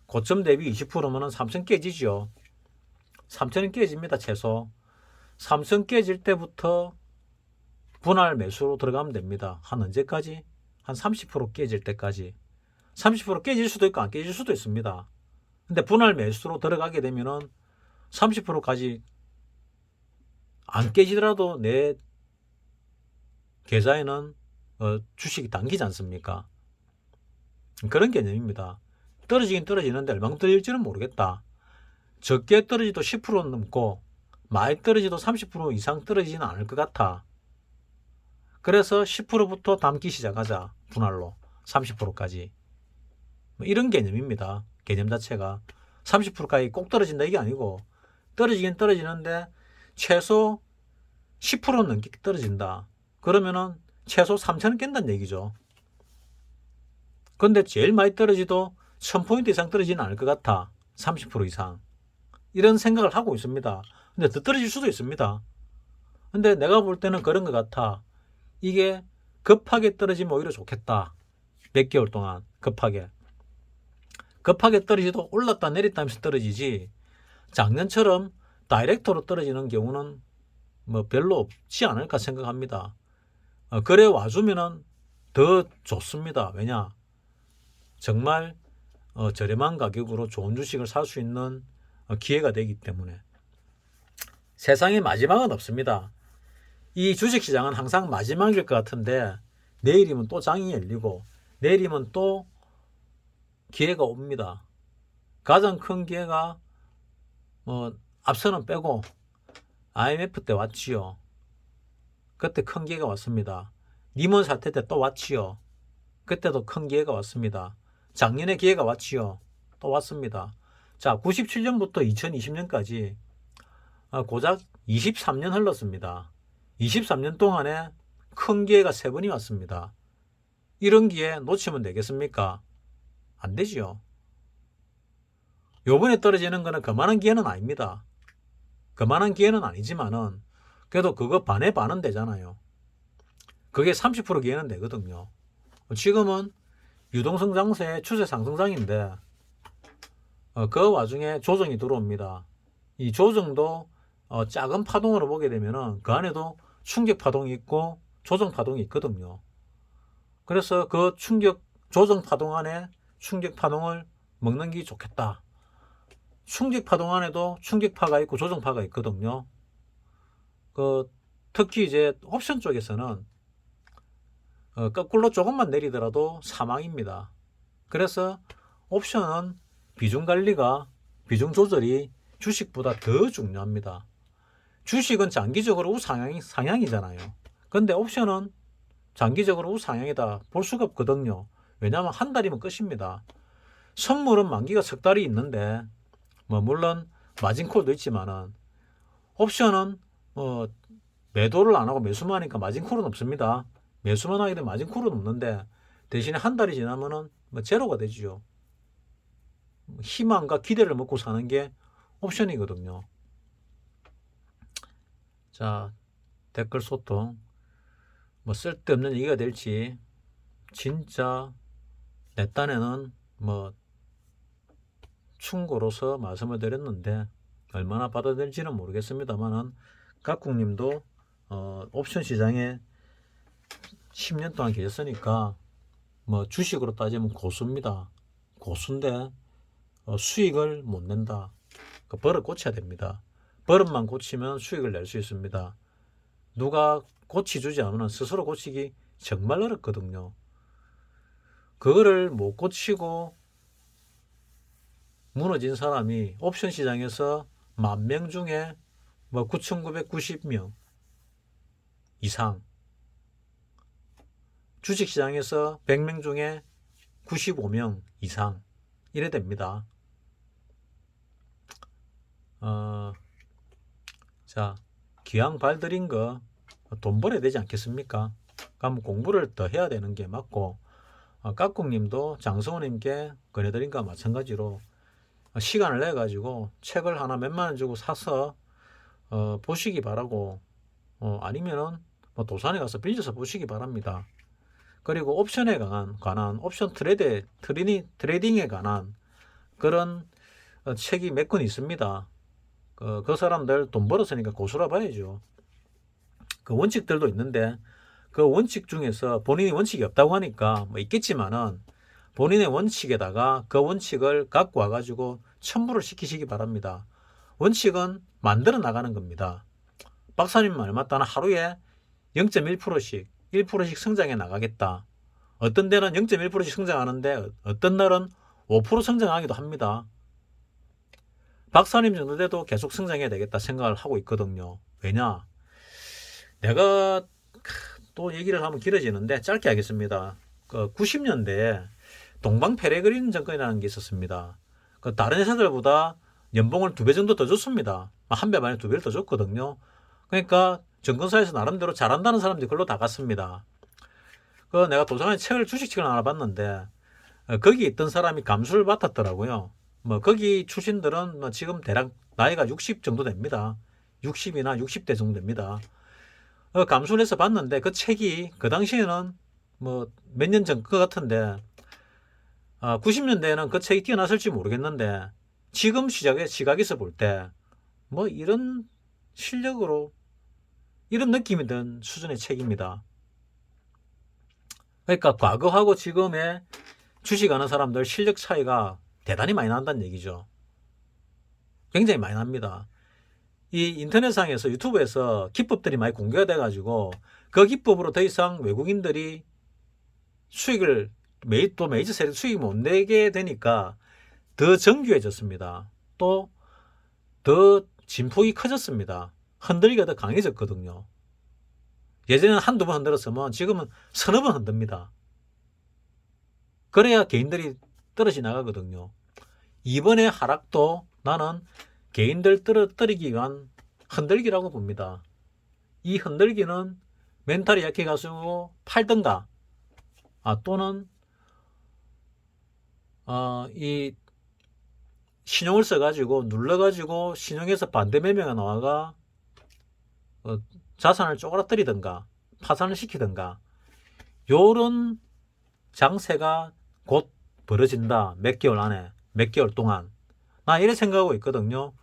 고점 대비 20%면은 3,000 깨지죠. 3,000은 깨집니다. 최소. 3,000 깨질 때부터 분할 매수로 들어가면 됩니다. 한 언제까지? 한 30% 깨질 때까지. 30% 깨질 수도 있고 안 깨질 수도 있습니다. 근데 분할 매수로 들어가게 되면은 30%까지 안 깨지더라도 내 계좌에는 주식이 당기지 않습니까? 그런 개념입니다. 떨어지긴 떨어지는데 얼마큼 떨어질지는 모르겠다. 적게 떨어지도 10% 넘고 많이 떨어지도 30% 이상 떨어지지는 않을 것 같아. 그래서 10%부터 담기 시작하자. 분할로 30%까지. 이런 개념입니다. 개념 자체가 30%까지 꼭 떨어진다 이게 아니고 떨어지긴 떨어지는데 최소 10% 넘게 떨어진다. 그러면은 최소 3,000원 깬다는 얘기죠. 근데 제일 많이 떨어지도 1000포인트 이상 떨어지지는 않을 것 같아. 30% 이상. 이런 생각을 하고 있습니다. 근데 더 떨어질 수도 있습니다. 근데 내가 볼 때는 그런 것 같아. 이게 급하게 떨어지면 오히려 좋겠다. 몇 개월 동안 급하게 떨어지도 올랐다 내렸다 하면서 떨어지지, 작년처럼 다이렉트로 떨어지는 경우는 뭐 별로 없지 않을까 생각합니다. 그래 와주면은 더 좋습니다. 왜냐, 정말 저렴한 가격으로 좋은 주식을 살 수 있는 기회가 되기 때문에. 세상에 마지막은 없습니다. 이 주식시장은 항상 마지막일 것 같은데 내일이면 또 장이 열리고 내일이면 또 기회가 옵니다. 가장 큰 기회가 앞서는 빼고 IMF 때 왔지요. 그때 큰 기회가 왔습니다. 리먼 사태 때 또 왔지요. 그때도 큰 기회가 왔습니다. 작년에 기회가 왔지요. 또 왔습니다. 자, 97년부터 2020년까지 고작 23년 흘렀습니다. 23년 동안에 큰 기회가 3번이 왔습니다. 이런 기회 놓치면 되겠습니까? 안 되지요. 요번에 떨어지는 거는 그만한 기회는 아닙니다. 그만한 기회는 아니지만은 그래도 그거 반에 반은 되잖아요. 그게 30% 기회는 되거든요. 지금은 유동성 장세의 추세 상승장인데 그 와중에 조정이 들어옵니다. 이 조정도 작은 파동으로 보게 되면은 그 안에도 충격 파동이 있고 조정 파동이 있거든요. 그래서 그 조정 파동 안에 충격 파동을 먹는 게 좋겠다. 충격 파동 안에도 충격파가 있고 조정파가 있거든요. 특히 이제 옵션 쪽에서는 거꾸로 조금만 내리더라도 사망입니다. 그래서 옵션은 비중 관리가, 비중 조절이 주식보다 더 중요합니다. 주식은 장기적으로 우상향이잖아요. 근데 옵션은 장기적으로 우상향이다 볼 수가 없거든요. 왜냐하면 한 달이면 끝입니다. 선물은 만기가 석 달이 있는데 물론 마진콜도 있지만은 옵션은 매도를 안 하고 매수만 하니까 마진콜은 없습니다. 매수만 하게 되면 마진콜은 없는데 대신에 한 달이 지나면은 제로가 되지요. 희망과 기대를 먹고 사는 게 옵션이거든요. 자, 댓글 소통. 쓸데없는 얘기가 될지 진짜 내 딴에는 충고로서 말씀을 드렸는데 얼마나 받아들일지는 모르겠습니다만은 각국님도 옵션 시장에 10년 동안 계셨으니까 주식으로 따지면 고수입니다. 고수인데 수익을 못 낸다. 그 버릇 고쳐야 됩니다. 버릇만 고치면 수익을 낼 수 있습니다. 누가 고치주지 않으면 스스로 고치기 정말 어렵거든요. 그거를 못 고치고 무너진 사람이 옵션 시장에서 10,000명 중에 9,990명 이상, 주식시장에서 100명 중에 95명 이상 이래 됩니다. 자, 기왕 발들인 거 돈 벌어야 되지 않겠습니까? 그럼 공부를 더 해야 되는 게 맞고, 깍국님도 장성호님께 권해드린 거와 마찬가지로 시간을 내 가지고 책을 하나 몇만 원 주고 사서 보시기 바라고, 아니면은 도산에 가서 빌려서 보시기 바랍니다. 그리고 옵션에 관한 옵션 트레이딩에 관한 그런 책이 몇 권 있습니다. 그 사람들 돈 벌었으니까 고수라 봐야죠. 그 원칙들도 있는데 그 원칙 중에서 본인이 원칙이 없다고 하니까 있겠지만은 본인의 원칙에다가 그 원칙을 갖고 와가지고 첨부를 시키시기 바랍니다. 원칙은 만들어 나가는 겁니다. 박사님 말 맞다나 하루에 0.1%씩 1%씩 성장해 나가겠다. 어떤 데는 0.1%씩 성장하는데 어떤 날은 5% 성장하기도 합니다. 박사님 정도 돼도 계속 성장해야 되겠다 생각을 하고 있거든요. 왜냐? 내가 또 얘기를 하면 길어지는데 짧게 하겠습니다. 90년대에 동방 페레그린 정권이라는 게 있었습니다. 다른 회사들보다 연봉을 2배 정도 더 줬습니다. 한 배 만에 2배를 더 줬거든요. 그러니까 정권사에서 나름대로 잘한다는 사람들이 그걸로 다 갔습니다. 내가 도서관에 주식책을 하나 봤는데 거기 있던 사람이 감수를 맡았더라고요. 거기 출신들은 지금 대략 나이가 60 정도 됩니다. 60이나 60대 정도 됩니다. 감수를 해서 봤는데 그 책이 그 당시에는 뭐 몇 년 전 것 같은데 90년대에는 그 책이 뛰어났을지 모르겠는데 지금 시각에서 볼 때 뭐 이런 실력으로 이런 느낌이 든 수준의 책입니다. 그러니까 과거하고 지금의 주식하는 사람들 실력 차이가 대단히 많이 난다는 얘기죠. 굉장히 많이 납니다. 이 인터넷상에서 유튜브에서 기법들이 많이 공개가 돼가지고 그 기법으로 더 이상 외국인들이 수익을 또 메이저 세력 수익 못 내게 되니까 더 정교해졌습니다. 또 더 진폭이 커졌습니다. 흔들기가 더 강해졌거든요. 예전에는 한두 번 흔들었으면 지금은 서너 번 흔듭니다. 그래야 개인들이 떨어지 나가거든요. 이번에 하락도 나는 개인들 떨어뜨리기 위한 흔들기라고 봅니다. 이 흔들기는 멘탈이 약해가지고 팔든가 또는 이 신용을 써가지고 눌러가지고 신용에서 반대 매매가 나와가 자산을 쪼그라뜨리든가 파산을 시키든가 요런 장세가 곧 벌어진다. 몇 개월 안에, 몇 개월 동안. 나 이래 생각하고 있거든요.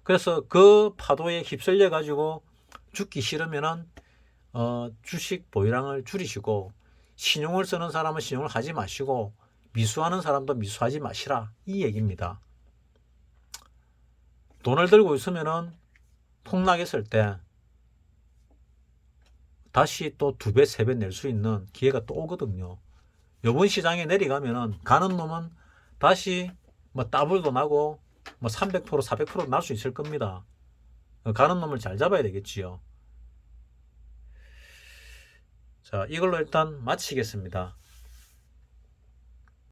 그래서 그 파도에 휩쓸려 가지고 죽기 싫으면은 주식 보유량을 줄이시고 신용을 쓰는 사람은 신용을 하지 마시고 미수하는 사람도 미수하지 마시라 이 얘기입니다. 돈을 들고 있으면은 폭락했을 때 다시 또 2배, 3배 낼 수 있는 기회가 또 오거든요. 요번 시장에 내려가면은 가는 놈은 다시 뭐 더블도 나고 뭐 300%, 400% 날 수 있을 겁니다. 가는 놈을 잘 잡아야 되겠지요. 자, 이걸로 일단 마치겠습니다.